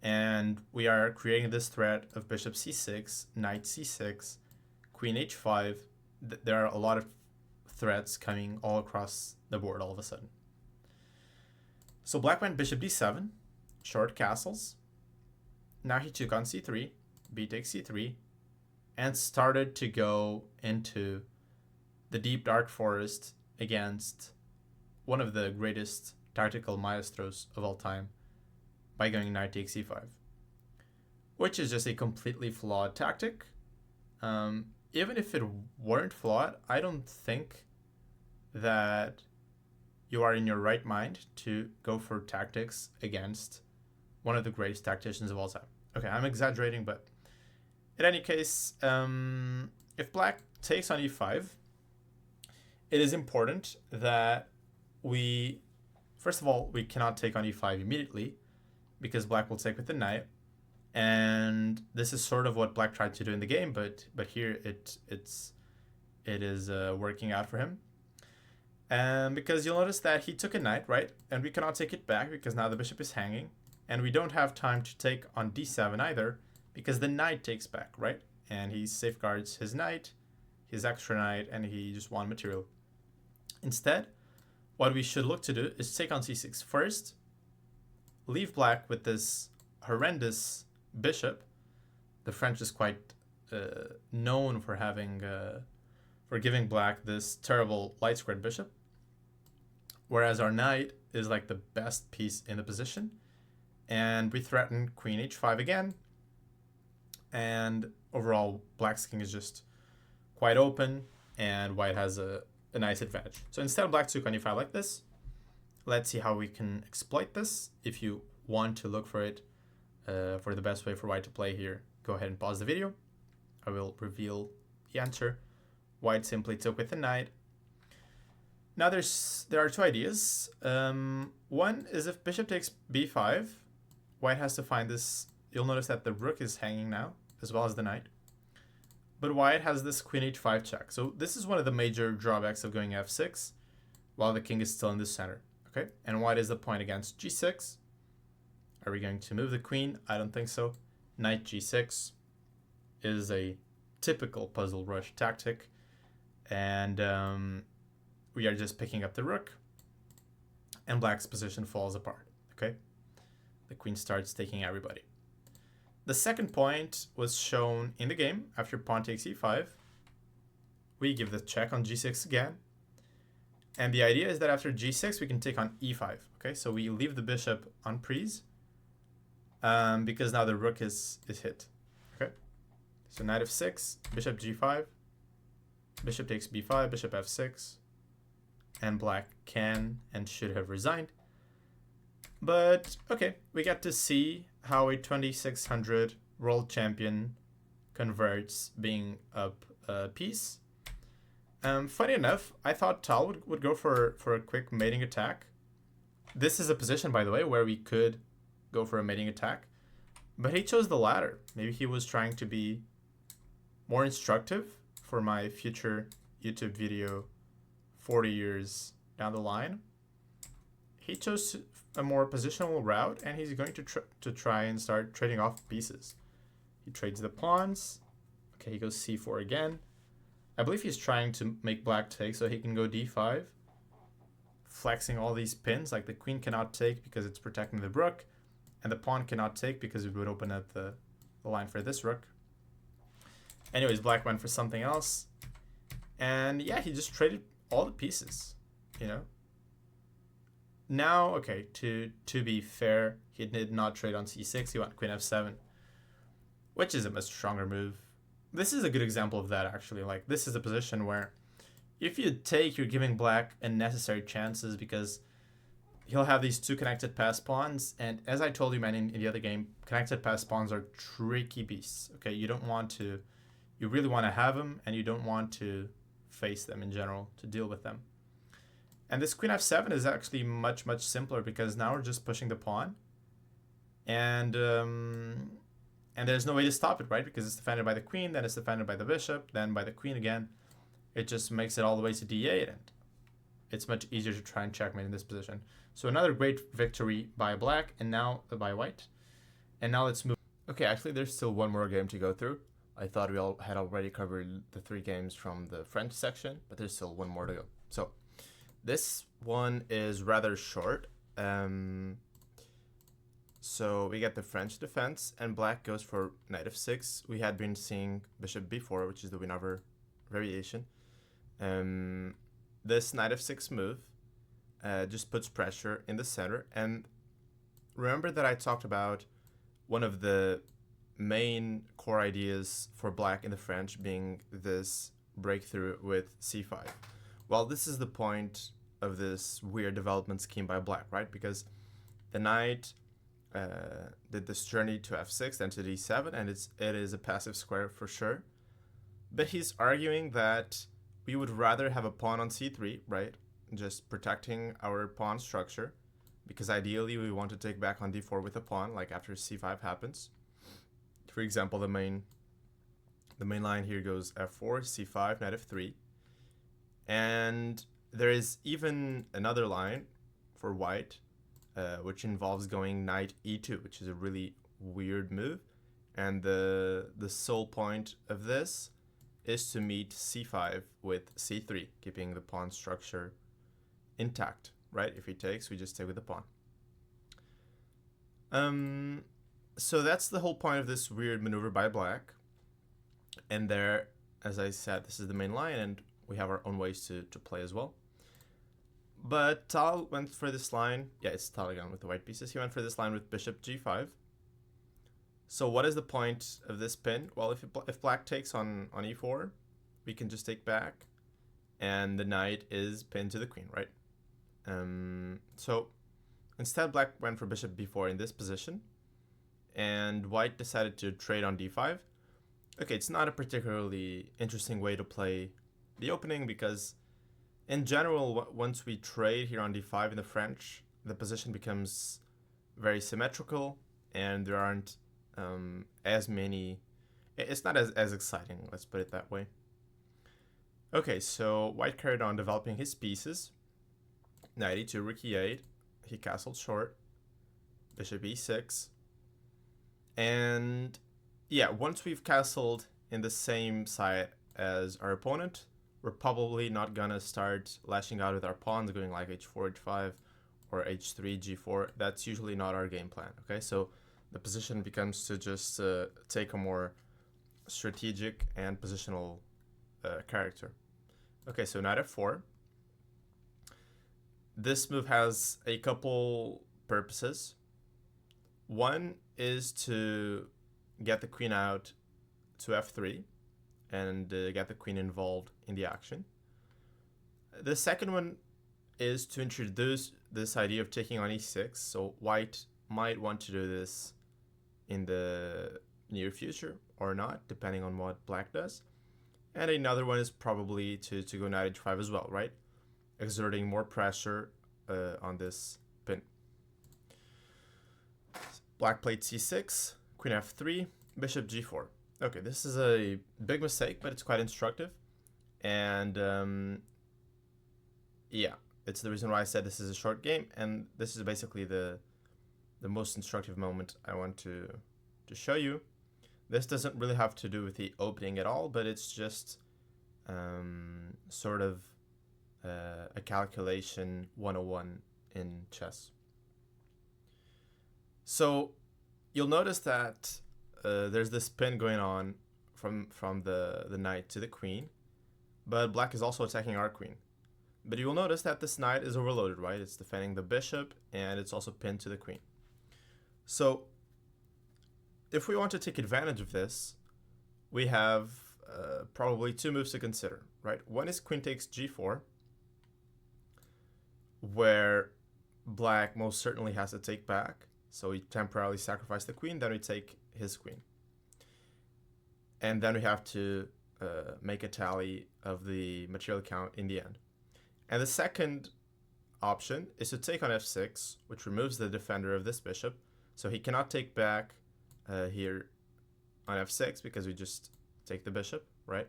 And we are creating this threat of bishop c6, knight c6, queen h5. There are a lot of threats coming all across the board all of a sudden. So black went bishop d7, short castles. Now he took on c3, b takes c3, and started to go into the deep dark forest against one of the greatest tactical maestros of all time by going knight takes e5, which is just a completely flawed tactic. Even if it weren't flawed, I don't think that you are in your right mind to go for tactics against one of the greatest tacticians of all time. Okay, I'm exaggerating, but in any case, if black takes on e5, it is important that first of all, we cannot take on e5 immediately because black will take with the knight. And this is sort of what black tried to do in the game, but here it is working out for him. Because you'll notice that he took a knight, right? And we cannot take it back because now the bishop is hanging. And we don't have time to take on d7 either because the knight takes back, right? And he safeguards his knight, his extra knight, and he just won material. Instead, what we should look to do is take on c6 first, leave black with this horrendous bishop. The French is quite known for having for giving black this terrible light squared bishop, whereas our knight is like the best piece in the position, and we threaten queen h5 again, and overall black's king is just quite open, and white has a nice advantage. So instead of black took on e5 like this, let's see how we can exploit this. If you want to look for it, for the best way for white to play here, go ahead and pause the video. I will reveal the answer. White simply took with the knight. Now there are two ideas. One is if bishop takes b5, white has to find this. You'll notice that the rook is hanging now, as well as the knight. But white has this queen h5 check. So this is one of the major drawbacks of going f6, while the king is still in the center. Okay, and white is the point against g6. Are we going to move the queen? I don't think so. Knight g6 is a typical puzzle rush tactic, and we are just picking up the rook, and black's position falls apart. Okay, the queen starts taking everybody. The second point was shown in the game after pawn takes e5. We give the check on g6 again, and the idea is that after g6 we can take on e5. Okay, so we leave the bishop on prise, because now the rook is hit. Okay, so knight f6, bishop g5, bishop takes b5, bishop f6, and black can and should have resigned. But okay, we get to see how a 2600 world champion converts being up a piece. Funny enough, I thought Tal would go for a quick mating attack. This is a position, by the way, where we could go for a mating attack, but he chose the latter. Maybe he was trying to be more instructive for my future YouTube video 40 years down the line. He chose a more positional route, and he's going to try and start trading off pieces. He trades the pawns. Okay, he goes c4 again. I believe he's trying to make black take so he can go d5, flexing all these pins. Like the queen cannot take because it's protecting the rook, and the pawn cannot take because it would open up the line for this rook. Anyways, black went for something else, and yeah, he just traded all the pieces, you know. Now, okay, to be fair, he did not trade on c6. He went queen f7, which is a much stronger move. This is a good example of that, actually. Like, this is a position where if you take, you're giving black unnecessary chances, because he'll have these two connected pass pawns, and as I told you, man, in the other game, connected pass pawns are tricky beasts. Okay, you don't want to, you really want to have them, and you don't want to face them in general, to deal with them. And this queen f7 is actually much simpler, because now we're just pushing the pawn, and there's no way to stop it, right? Because it's defended by the queen, then it's defended by the bishop, then by the queen again. It just makes it all the way to d8, and it's much easier to try and checkmate in this position. So another great victory by black, and now by white. And now let's move. Okay, actually there's still one more game to go through. I thought we all had already covered the 3 games from the French section, but there's still one more to go. So this one is rather short. So we get the French defense, and black goes for knight f6. We had been seeing bishop b4, which is the win-over variation. This knight f6 move just puts pressure in the center. And remember that I talked about one of the main core ideas for black in the French being this breakthrough with c5. Well, this is the point of this weird development scheme by black, right? Because the knight did this journey to f6, then to d7, and it is a passive square for sure. But he's arguing that we would rather have a pawn on c3, right? Just protecting our pawn structure, because ideally we want to take back on d4 with a pawn, like after c5 happens. For example, the main line here goes f4, c5, knight f3. And there is even another line for white, which involves going knight e2, which is a really weird move. And the sole point of this is to meet c5 with c3, keeping the pawn structure intact, right? If he takes, we just stay with the pawn. So that's the whole point of this weird maneuver by black. And there, as I said, this is the main line, and we have our own ways to play as well. But Tal went for this line. Yeah, it's Tal again with the white pieces. He went for this line with bishop g5. So what is the point of this pin? Well, if black takes on e4, we can just take back, and the knight is pinned to the queen, right? So instead, black went for bishop b4 in this position, and white decided to trade on d5. Okay, it's not a particularly interesting way to play the opening because in general, once we trade here on d5 in the French, the position becomes very symmetrical and there aren't as many. It's not as exciting, let's put it that way. Okay, so white carried on developing his pieces. Knight e2, rook e8. He castled short. Bishop e6. And yeah, once we've castled in the same side as our opponent, we're probably not gonna start lashing out with our pawns, going like h4, h5, or h3, g4. That's usually not our game plan, okay? So the position becomes to just take a more strategic and positional character. Okay, so knight f4. This move has a couple purposes. One is to get the queen out to f3 and get the queen involved in the action. The second one is to introduce this idea of taking on e6. So white might want to do this in the near future or not, depending on what black does. And another one is probably to go knight h5 as well, right? Exerting more pressure on this pin. Black played c6, queen f3, bishop g4. Okay, this is a big mistake, but it's quite instructive. And yeah, it's the reason why I said this is a short game, and this is basically the most instructive moment I want to show you. This doesn't really have to do with the opening at all, but it's just sort of a calculation 101 in chess. So you'll notice that there's this pin going on from the knight to the queen, but black is also attacking our queen. But you will notice that this knight is overloaded, right? It's defending the bishop, and it's also pinned to the queen. So if we want to take advantage of this, we have probably two moves to consider, right? One is queen takes g4, where black most certainly has to take back. So we temporarily sacrifice the queen, then we take his queen. And then we have to make a tally of the material count in the end. And the second option is to take on f6, which removes the defender of this bishop. So he cannot take back here on f6 because we just take the bishop, right?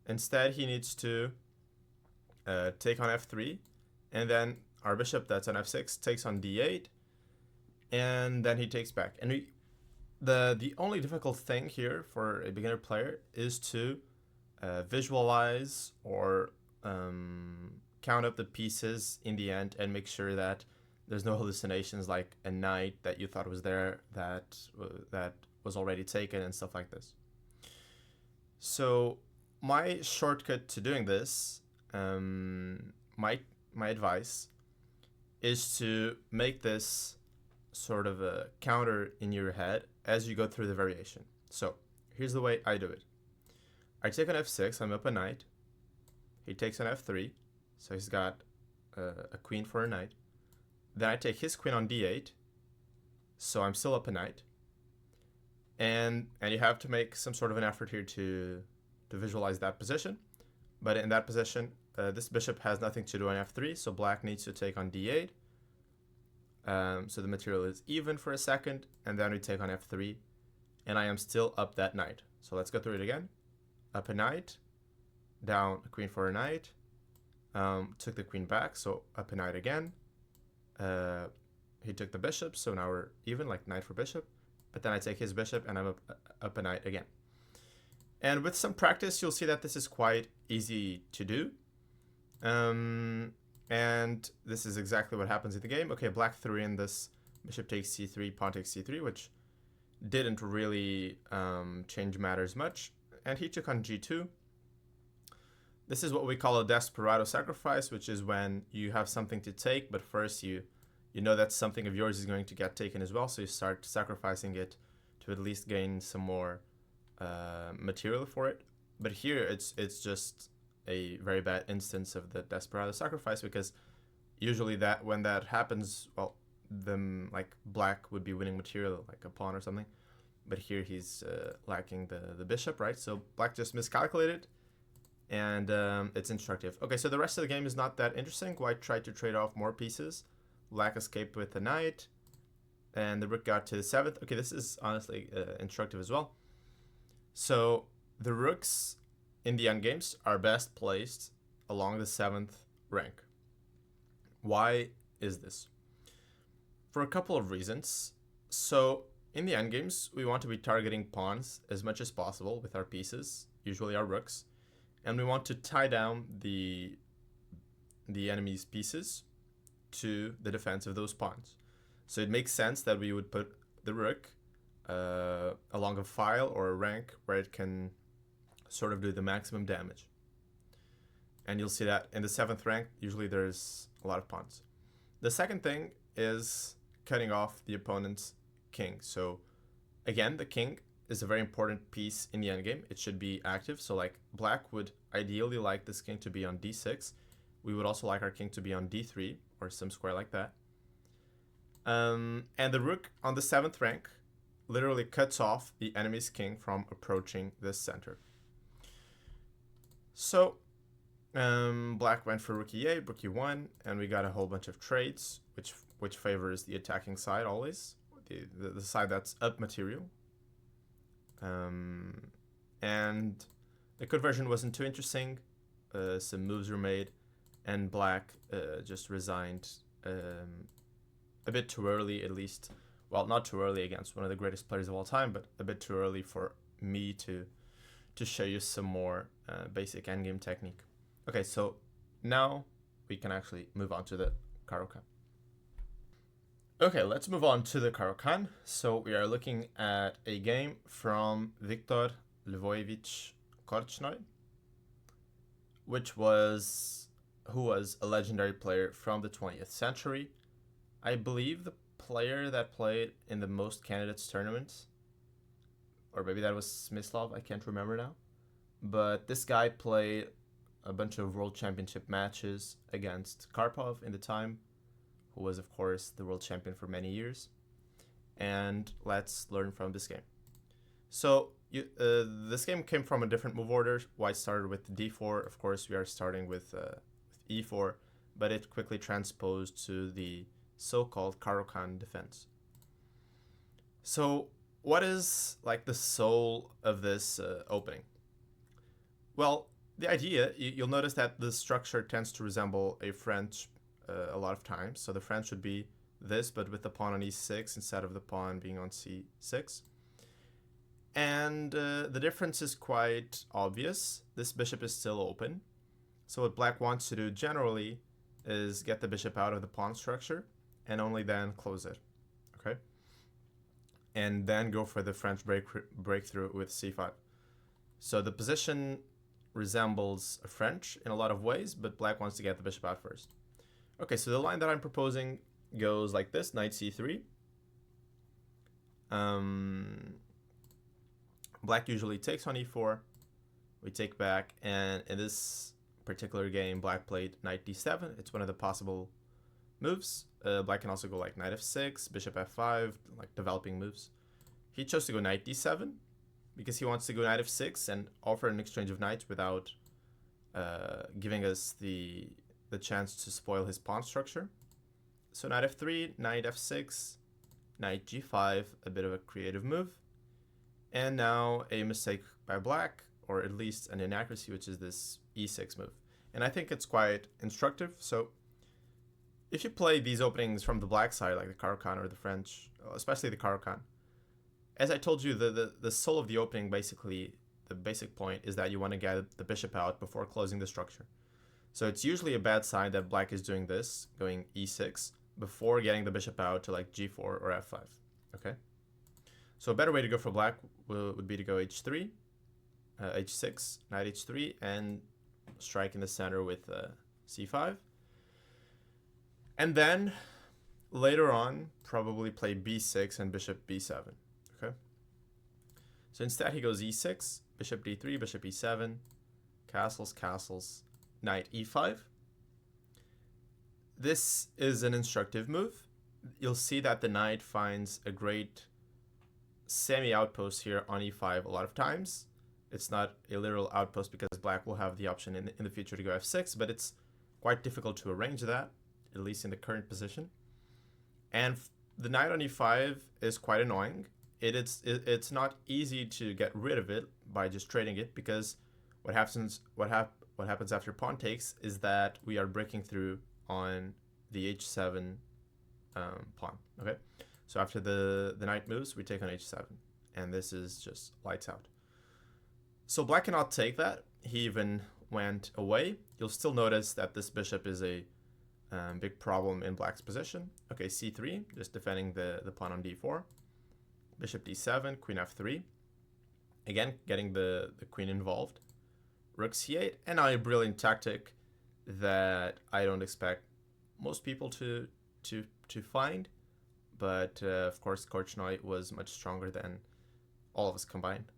Instead, he needs to take on f3, and then our bishop that's on f6 takes on d8, and then he takes back. And the only difficult thing here for a beginner player is to visualize or count up the pieces in the end and make sure that there's no hallucinations like a knight that you thought was there that was already taken and stuff like this. So my shortcut to doing this, my advice is to make this sort of a counter in your head as you go through the variation. So here's the way I do it. I take on f6, I'm up a knight. He takes on f3, so he's got a queen for a knight. Then I take his queen on d8, so I'm still up a knight. And you have to make some sort of an effort here to visualize that position. But in that position, this bishop has nothing to do on f3, so black needs to take on d8. So the material is even for a second, and then we take on f3, and I am still up that knight. So let's go through it again. Up a knight, down a queen for a knight, took the queen back, so up a knight again. He took the bishop, so now we're even, like knight for bishop. But then I take his bishop, and I'm up a knight again. And with some practice, you'll see that this is quite easy to do. And this is exactly what happens in the game. Okay, black threw in this bishop takes c3, pawn takes c3, which didn't really change matters much, and he took on g2. This is what we call a desperado sacrifice, which is when you have something to take, but first you know that something of yours is going to get taken as well, so you start sacrificing it to at least gain some more material for it. But here it's just a very bad instance of the desperado sacrifice, because usually that when that happens, well, then like black would be winning material, like a pawn or something. But here he's lacking the bishop, right? So black just miscalculated, and it's instructive. Okay, so the rest of the game is not that interesting. White tried to trade off more pieces. Black escaped with the knight, and the rook got to the 7th. Okay, this is honestly instructive as well. So the rooks in the endgames are best placed along the 7th rank. Why is this? For a couple of reasons. So in the endgames, we want to be targeting pawns as much as possible with our pieces, usually our rooks, and we want to tie down the enemy's pieces to the defense of those pawns. So it makes sense that we would put the rook along a file or a rank where it can sort of do the maximum damage. And you'll see that in the 7th rank, usually there's a lot of pawns. The second thing is cutting off the opponent's king. So again, the king is a very important piece in the endgame. It should be active. So like black would ideally like this king to be on d6. We would also like our king to be on d3 or some square like that. And the rook on the 7th rank literally cuts off the enemy's king from approaching this center. So black went for rook e8, rook e1, and we got a whole bunch of trades, which favors the attacking side always, the side that's up material. And the conversion wasn't too interesting. Some moves were made, and black just resigned a bit too early, at least. Well, not too early against one of the greatest players of all time, but a bit too early for me to show you some more basic endgame technique. Okay, so now we can actually move on to the Caro-Kann. Okay, let's move on to the Caro-Kann. So we are looking at a game from Viktor Lvojevic Korchnoi, who was a legendary player from the 20th century. I believe the player that played in the most candidates tournaments, or maybe that was Smyslov, I can't remember now. But this guy played a bunch of world championship matches against Karpov in the time, who was of course the world champion for many years. And let's learn from this game. So this game came from a different move order. White started with d4. Of course, we are starting with e4, but it quickly transposed to the so-called Caro-Kann defense. So what is like the soul of this opening? Well, the idea, you'll notice that the structure tends to resemble a French a lot of times. So the French would be this, but with the pawn on e6 instead of the pawn being on c6. And the difference is quite obvious. This bishop is still open. So what black wants to do generally is get the bishop out of the pawn structure and only then close it, okay? And then go for the French breakthrough with c5. So the position resembles a French in a lot of ways, but black wants to get the bishop out first. Okay, so the line that I'm proposing goes like this: knight c3. Black usually takes on e4. We take back, and in this particular game, black played knight d7. It's one of the possible moves. Black can also go like knight f6, bishop f5, like developing moves. He chose to go knight d7 because he wants to go knight f6 and offer an exchange of knights without giving us the chance to spoil his pawn structure. So knight f3, knight f6, knight g5, a bit of a creative move. And now a mistake by black, or at least an inaccuracy, which is this e6 move. And I think it's quite instructive. So if you play these openings from the black side, like the Caro-Kann or the French, especially the Caro-Kann, as I told you, the soul of the opening, basically, the basic point is that you want to get the bishop out before closing the structure. So it's usually a bad sign that black is doing this, going e6, before getting the bishop out to like g4 or f5, okay? So a better way to go for black would be to go h3, h6, knight h3, and strike in the center with c5. And then later on, probably play b6 and bishop b7. Okay. So instead he goes e6, bishop d3, bishop e7, castles, castles, knight e5. This is an instructive move. You'll see that the knight finds a great semi-outpost here on e5 a lot of times. It's not a literal outpost because black will have the option in the future to go f6, but it's quite difficult to arrange that, at least in the current position. And the knight on e5 is quite annoying. It's not easy to get rid of it by just trading it, because what happens after pawn takes is that we are breaking through on the h7 pawn. Okay, so after the knight moves, we take on h7, and this is just lights out. So black cannot take that. He even went away. You'll still notice that this bishop is a big problem in black's position. Okay, c3, just defending the pawn on d4. Bishop d7, queen f3. Again, getting the queen involved. Rook c8, and now a brilliant tactic that I don't expect most people to find. But of course, Korchnoi was much stronger than all of us combined.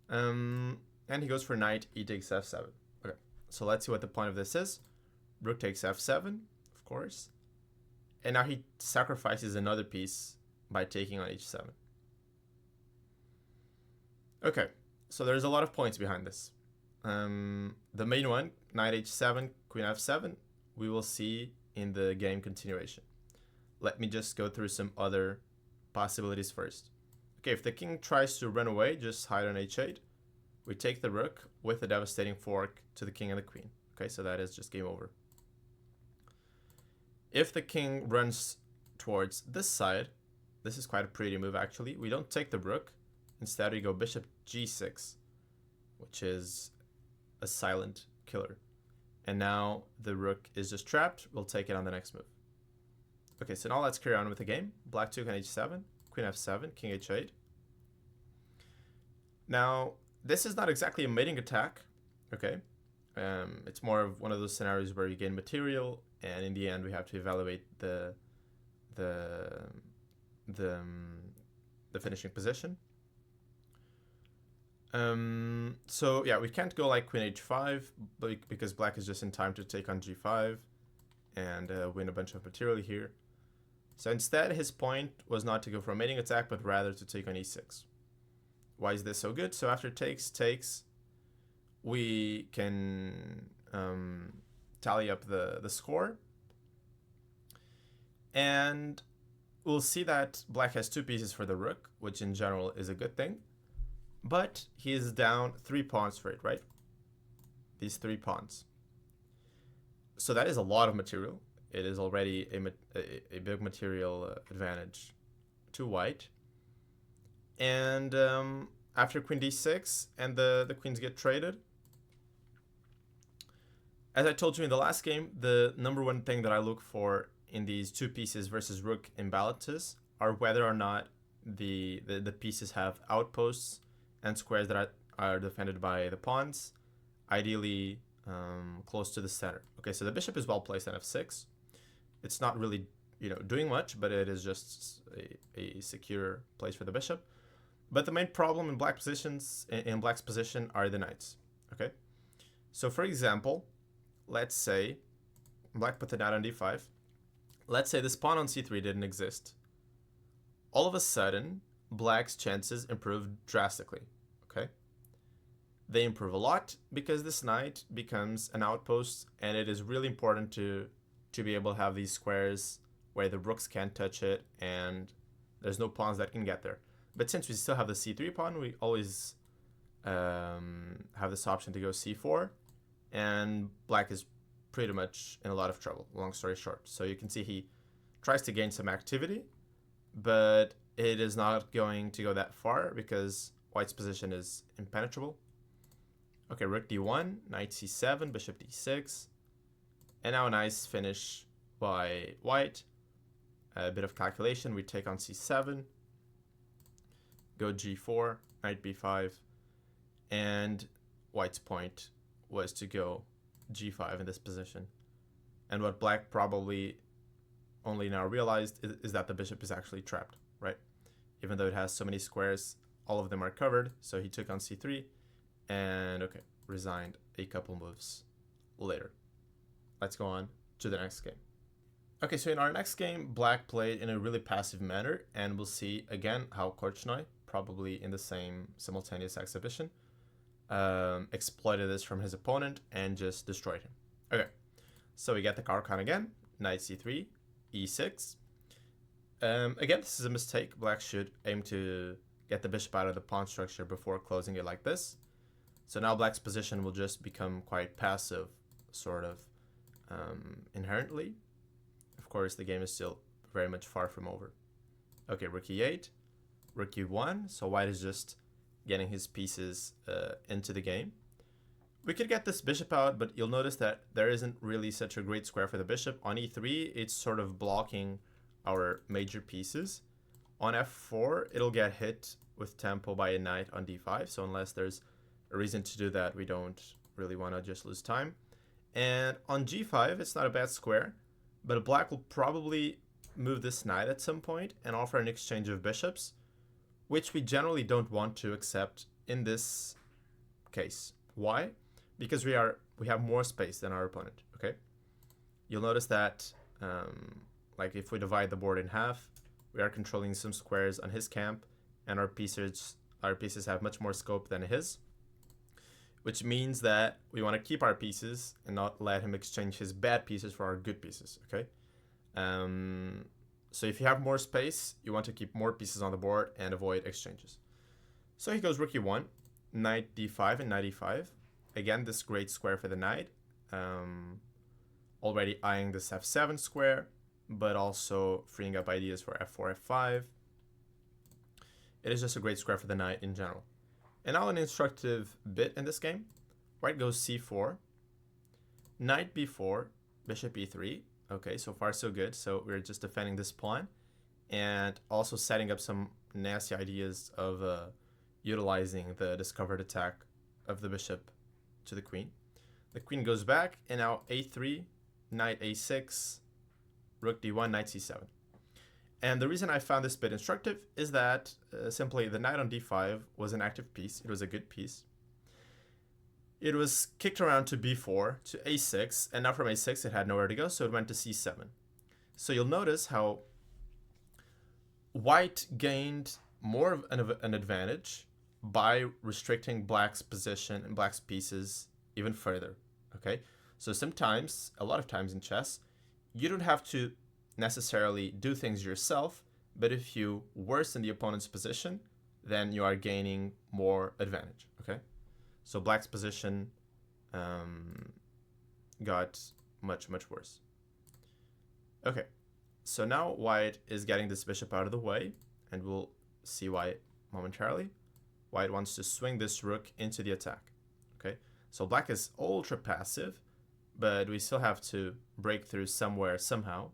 And he goes for knight, e takes f7. Okay, so let's see what the point of this is. Rook takes f7, of course. And now he sacrifices another piece by taking on h7. Okay, so there's a lot of points behind this. The main one, knight h7, queen f7, we will see in the game continuation. Let me just go through some other possibilities first. Okay, if the king tries to run away, just hide on h8. We take the rook with a devastating fork to the king and the queen. Okay, so that is just game over. If the king runs towards this side, this is quite a pretty move actually. We don't take the rook. Instead, we go bishop g6, which is a silent killer. And now the rook is just trapped. We'll take it on the next move. Okay, so now let's carry on with the game. Black took on h7, queen f7, king h8. Now, this is not exactly a mating attack, okay? It's more of one of those scenarios where you gain material, and in the end we have to evaluate the finishing position. So yeah, we can't go like queen h5 because black is just in time to take on g5 and win a bunch of material here. So instead, his point was not to go for a mating attack, but rather to take on e6. Why is this so good? So after takes, we can tally up the score. And we'll see that black has two pieces for the rook, which in general is a good thing. But he is down 3 pawns for it, right? These 3 pawns. So that is a lot of material. It is already a big material advantage to white. And after queen d6 and the queens get traded, as I told you in the last game, the number one thing that I look for in these 2 pieces versus rook imbalances are whether or not the pieces have outposts and squares that are defended by the pawns, ideally close to the center. Okay, so the bishop is well placed on f6. It's not really, doing much, but it is just a secure place for the bishop. But the main problem in black's position are the knights. Okay, so for example, let's say black put the knight on d5. Let's say this pawn on c3 didn't exist. All of a sudden, black's chances improve drastically. Okay, they improve a lot because this knight becomes an outpost, and it is really important to be able to have these squares where the rooks can't touch it and there's no pawns that can get there. But since we still have the c3 pawn, we always have this option to go c4, and black is pretty much in a lot of trouble, long story short. So you can see he tries to gain some activity, but it is not going to go that far because white's position is impenetrable. Okay, rook d1, knight c7, bishop d6, and now a nice finish by white. A bit of calculation, we take on c7, go g4, knight b5, and white's point was to go g5 in this position. And what black probably only now realized is that the bishop is actually trapped, right? Even though it has so many squares, all of them are covered, so he took on c3, and okay, resigned a couple moves later. Let's go on to the next game. Okay, so in our next game, black played in a really passive manner, and we'll see again how Korchnoi, probably in the same simultaneous exhibition, exploited this from his opponent and just destroyed him. Okay, so we get the Carcan again, knight c3, e6. Again, this is a mistake. Black should aim to get the bishop out of the pawn structure before closing it like this. So now black's position will just become quite passive, sort of, inherently. Of course, the game is still very much far from over. Okay, rook e8, rook e1. So white is just getting his pieces into the game. We could get this bishop out, but you'll notice that there isn't really such a great square for the bishop. On e3, it's sort of blocking our major pieces. On f4, it'll get hit with tempo by a knight on d5. So unless there's a reason to do that, we don't really want to just lose time. And on g5, it's not a bad square, but black will probably move this knight at some point and offer an exchange of bishops, which we generally don't want to accept in this case. Why? Because we have more space than our opponent, okay? You'll notice that, like if we divide the board in half, we are controlling some squares on his camp, and our pieces have much more scope than his, which means that we want to keep our pieces and not let him exchange his bad pieces for our good pieces, okay? So if you have more space, you want to keep more pieces on the board and avoid exchanges. So he goes rook e1, knight d5 and knight e5. Again, this great square for the knight. Already eyeing this f7 square, but also freeing up ideas for f4, f5. It is just a great square for the knight in general. And now an instructive bit in this game. White goes c4, knight b4, bishop e3. Okay, so far so good. So we're just defending this pawn and also setting up some nasty ideas of utilizing the discovered attack of the bishop to the queen. The queen goes back, and now a3, knight a6, rook d1, knight c7. And the reason I found this bit instructive is that simply the knight on d5 was an active piece. It was a good piece. It was kicked around to b4, to a6, and now from a6 it had nowhere to go, so it went to c7. So you'll notice how white gained more of an advantage by restricting black's position and black's pieces even further, okay? So sometimes, a lot of times in chess, you don't have to necessarily do things yourself, but if you worsen the opponent's position, then you are gaining more advantage, okay? So black's position got much, much worse. Okay, so now white is getting this bishop out of the way, and we'll see why momentarily. White wants to swing this rook into the attack, okay? So black is ultra passive, but we still have to break through somewhere, somehow.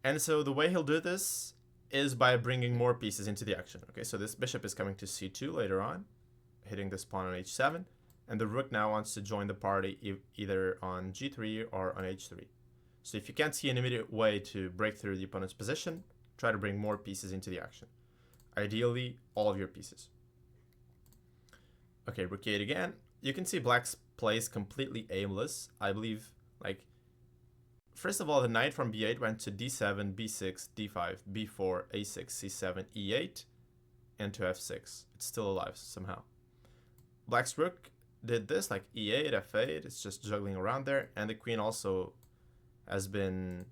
And so the way he'll do this is by bringing more pieces into the action, okay? So this bishop is coming to c2 later on, hitting this pawn on h7, and the rook now wants to join the party either on g3 or on h3. So if you can't see an immediate way to break through the opponent's position, try to bring more pieces into the action. Ideally, all of your pieces. Okay, rook e8 again. You can see black's play is completely aimless. I believe, like, first of all, the knight from b8 went to d7, b6, d5, b4, a6, c7, e8, and to f6. It's still alive somehow. Black's rook did this, like e8, f8. It's just juggling around there. And the queen also has been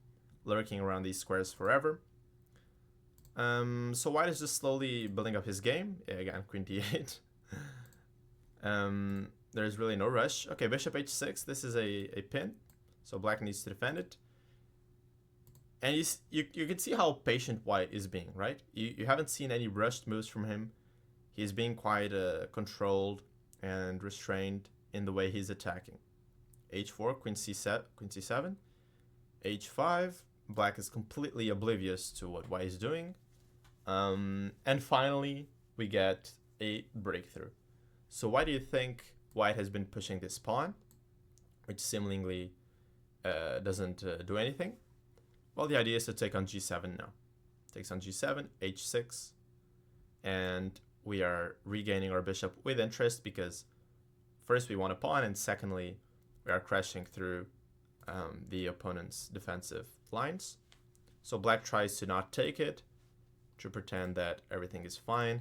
lurking around these squares forever. So white is just slowly building up his game. Yeah, again, queen d8. There's really no rush. Okay, bishop h6. This is a pin, so black needs to defend it. And you can see how patient white is being, right? You haven't seen any rushed moves from him. He's being quite controlled and restrained in the way he's attacking. h4, queen c7, h5. Black is completely oblivious to what white is doing. And finally, we get a breakthrough. So why do you think white has been pushing this pawn, which seemingly doesn't do anything? Well, the idea is to take on g7 now. Takes on g7, h6, and we are regaining our bishop with interest because first we want a pawn, and secondly, we are crashing through the opponent's defensive lines. So black tries to not take it, to pretend that everything is fine,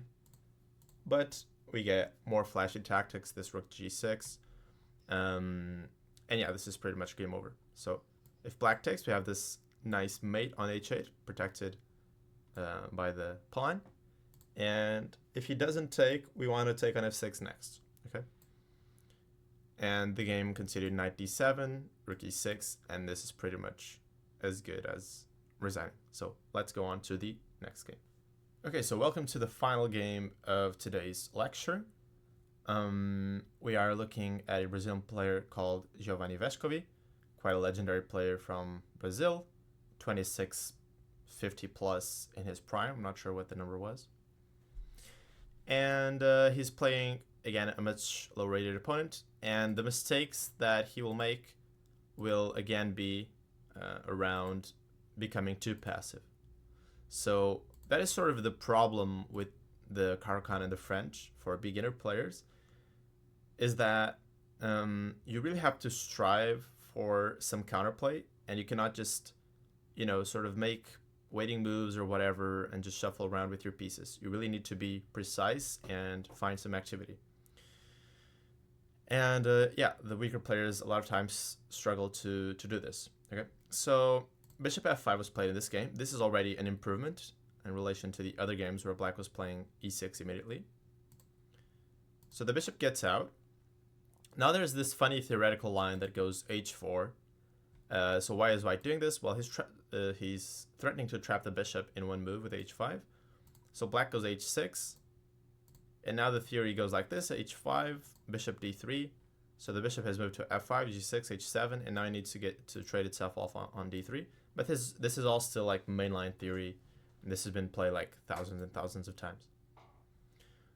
but we get more flashy tactics, this rook g6, and yeah, this is pretty much game over. So if black takes, we have this nice mate on h8, protected by the pawn, and if he doesn't take, we want to take on f6 next, okay? And the game continued knight d7, rook e6, and this is pretty much as good as resigning. So let's go on to the next game. Okay, so welcome to the final game of today's lecture. We are looking at a Brazilian player called Giovanni Vescovi, quite a legendary player from Brazil, 2650 plus in his prime. I'm not sure what the number was. And he's playing, again, a much low-rated opponent, and the mistakes that he will make will, again, be around becoming too passive. So that is sort of the problem with the Caro-Kann and the French for beginner players, is that you really have to strive for some counterplay, and you cannot just, sort of make waiting moves or whatever and just shuffle around with your pieces. You really need to be precise and find some activity. And yeah, the weaker players a lot of times struggle to do this. Okay, so bishop f5 was played in this game. This is already an improvement in relation to the other games where black was playing e6 immediately. So the bishop gets out. Now there's this funny theoretical line that goes h4. So why is white doing this? Well, he's threatening to trap the bishop in one move with h5. So black goes h6. And now the theory goes like this: h5, bishop d3. So the bishop has moved to f5, g6, h7, and now it needs to get to trade itself off on d3. But this is all still like mainline theory, and this has been played like thousands and thousands of times.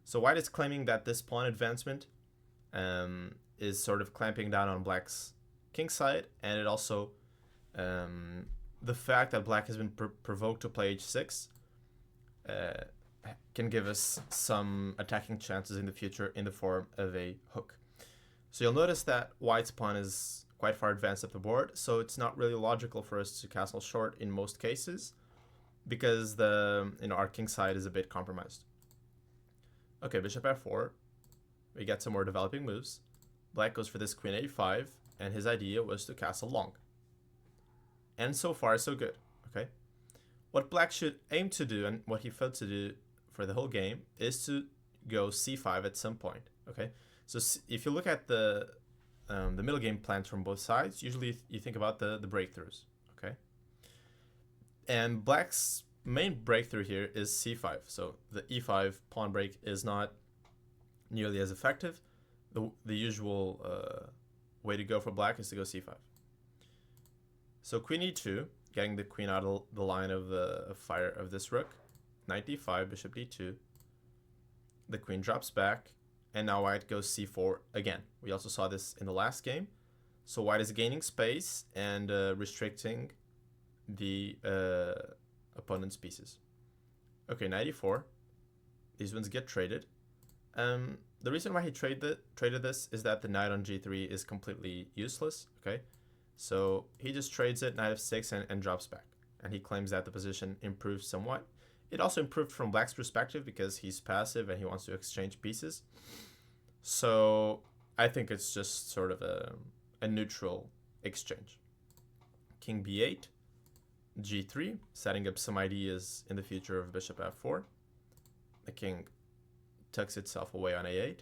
So white is claiming that this pawn advancement is sort of clamping down on black's king side, and it also the fact that black has been provoked to play h6 can give us some attacking chances in the future in the form of a hook. So you'll notice that white's pawn is quite far advanced up the board, so it's not really logical for us to castle short in most cases, because our king side is a bit compromised. Okay, bishop f4. We get some more developing moves. Black goes for this queen a5, and his idea was to castle long. And so far, so good. Okay. What black should aim to do, and what he failed to do for the whole game, is to go c5 at some point. Okay. So if you look at the middle game plans from both sides, usually you think about the breakthroughs. Okay. And black's main breakthrough here is c5. So the e5 pawn break is not nearly as effective. The usual way to go for black is to go c5. So queen e2, getting the queen out of the line of fire of this rook. Knight d5, bishop d2. The queen drops back, and now white goes c4 again. We also saw this in the last game. So white is gaining space and restricting the opponent's pieces. Okay, knight e4. These ones get traded. The reason why he traded this is that the knight on g3 is completely useless. Okay, so he just trades it, knight f6, and drops back. And he claims that the position improved somewhat. It also improved from black's perspective because he's passive and he wants to exchange pieces. So I think it's just sort of a neutral exchange. King b8, g3, setting up some ideas in the future of bishop f4. The king tucks itself away on a8,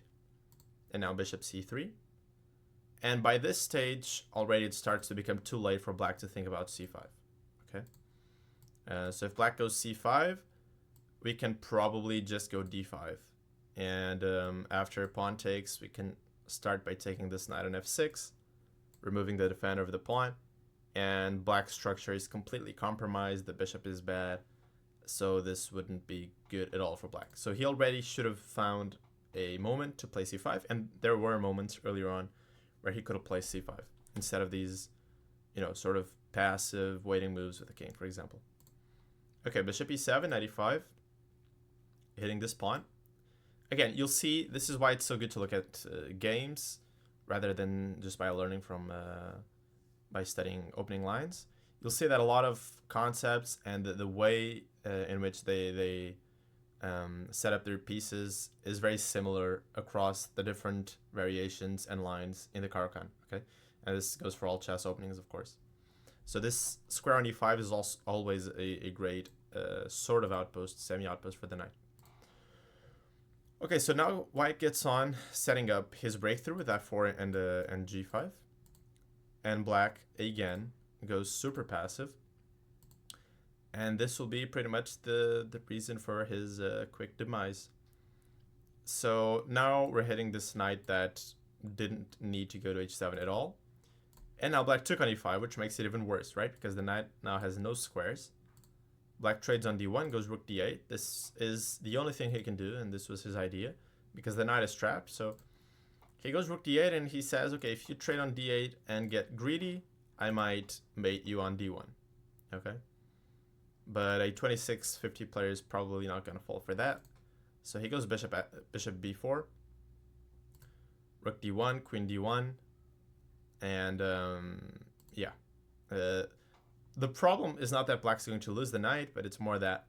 and now bishop c3. And by this stage, already it starts to become too late for black to think about c5. Okay. So if black goes c5, we can probably just go d5. And after pawn takes, we can start by taking this knight on f6, removing the defender of the pawn, and black's structure is completely compromised. The bishop is bad. so this wouldn't be good at all for black. So he already should have found a moment to play c5, and there were moments earlier on where he could have played c5 instead of these, sort of passive waiting moves with the king, for example. Okay, bishop e7, knight e5, hitting this pawn. Again, you'll see this is why it's so good to look at games rather than just by learning from by studying opening lines. You'll see that a lot of concepts and the way in which they set up their pieces is very similar across the different variations and lines in the Caro-Kann. Okay, and this goes for all chess openings, of course. So this square on e5 is also always a great sort of outpost, semi-outpost for the knight. Okay, so now white gets on setting up his breakthrough with f4 and g5. And black, again, goes super passive. And this will be pretty much the reason for his quick demise. So now we're hitting this knight that didn't need to go to h7 at all. And now black took on e5, which makes it even worse, right? Because the knight now has no squares. Black trades on d1, goes rook d8. This is the only thing he can do, and this was his idea, because the knight is trapped. So he goes rook d8, and he says, okay, if you trade on d8 and get greedy, I might mate you on d1. Okay? But a 26-50 player is probably not going to fall for that. So he goes bishop b4, rook d1, queen d1, and yeah. The problem is not that black's going to lose the knight, but it's more that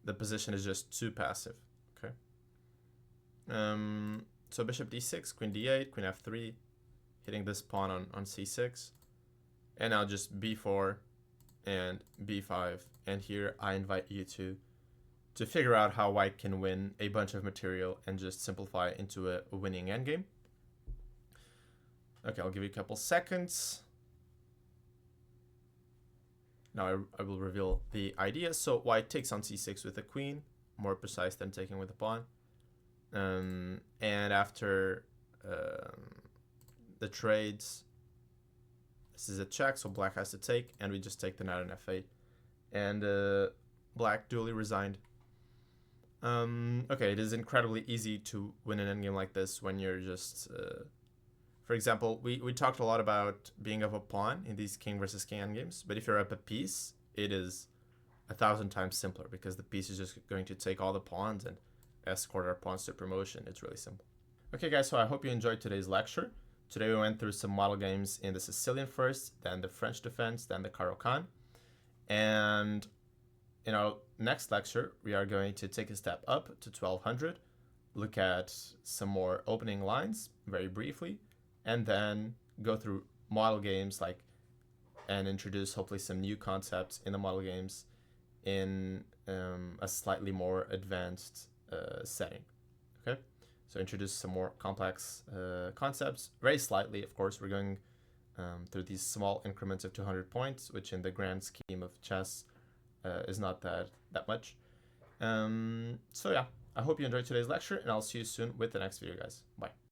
the position is just too passive. Okay. So bishop d6, queen d8, queen f3, hitting this pawn on c6, and now just b4 and b5. And here I invite you to figure out how white can win a bunch of material and just simplify it into a winning endgame. Okay, I'll give you a couple seconds. Now I will reveal the idea. So white takes on c6 with the queen, more precise than taking with the pawn. And after the trades, this is a check, so black has to take, and we just take the knight on f8. And black duly resigned. Okay, it is incredibly easy to win an endgame like this when you're just... for example, we talked a lot about being up a pawn in these king versus king endgames, but if you're up a piece, it is 1,000 times simpler because the piece is just going to take all the pawns and escort our pawns to promotion. It's really simple. Okay, guys, so I hope you enjoyed today's lecture. Today we went through some model games in the Sicilian first, then the French defense, then the Caro-Kann. And in our next lecture, we are going to take a step up to 1200, look at some more opening lines very briefly, and then go through model games and introduce hopefully some new concepts in the model games in a slightly more advanced setting. Okay, so introduce some more complex concepts very slightly. Of course, we're going through these small increments of 200 points, which in the grand scheme of chess is not that much. So yeah, I hope you enjoyed today's lecture, and I'll see you soon with the next video, guys. Bye.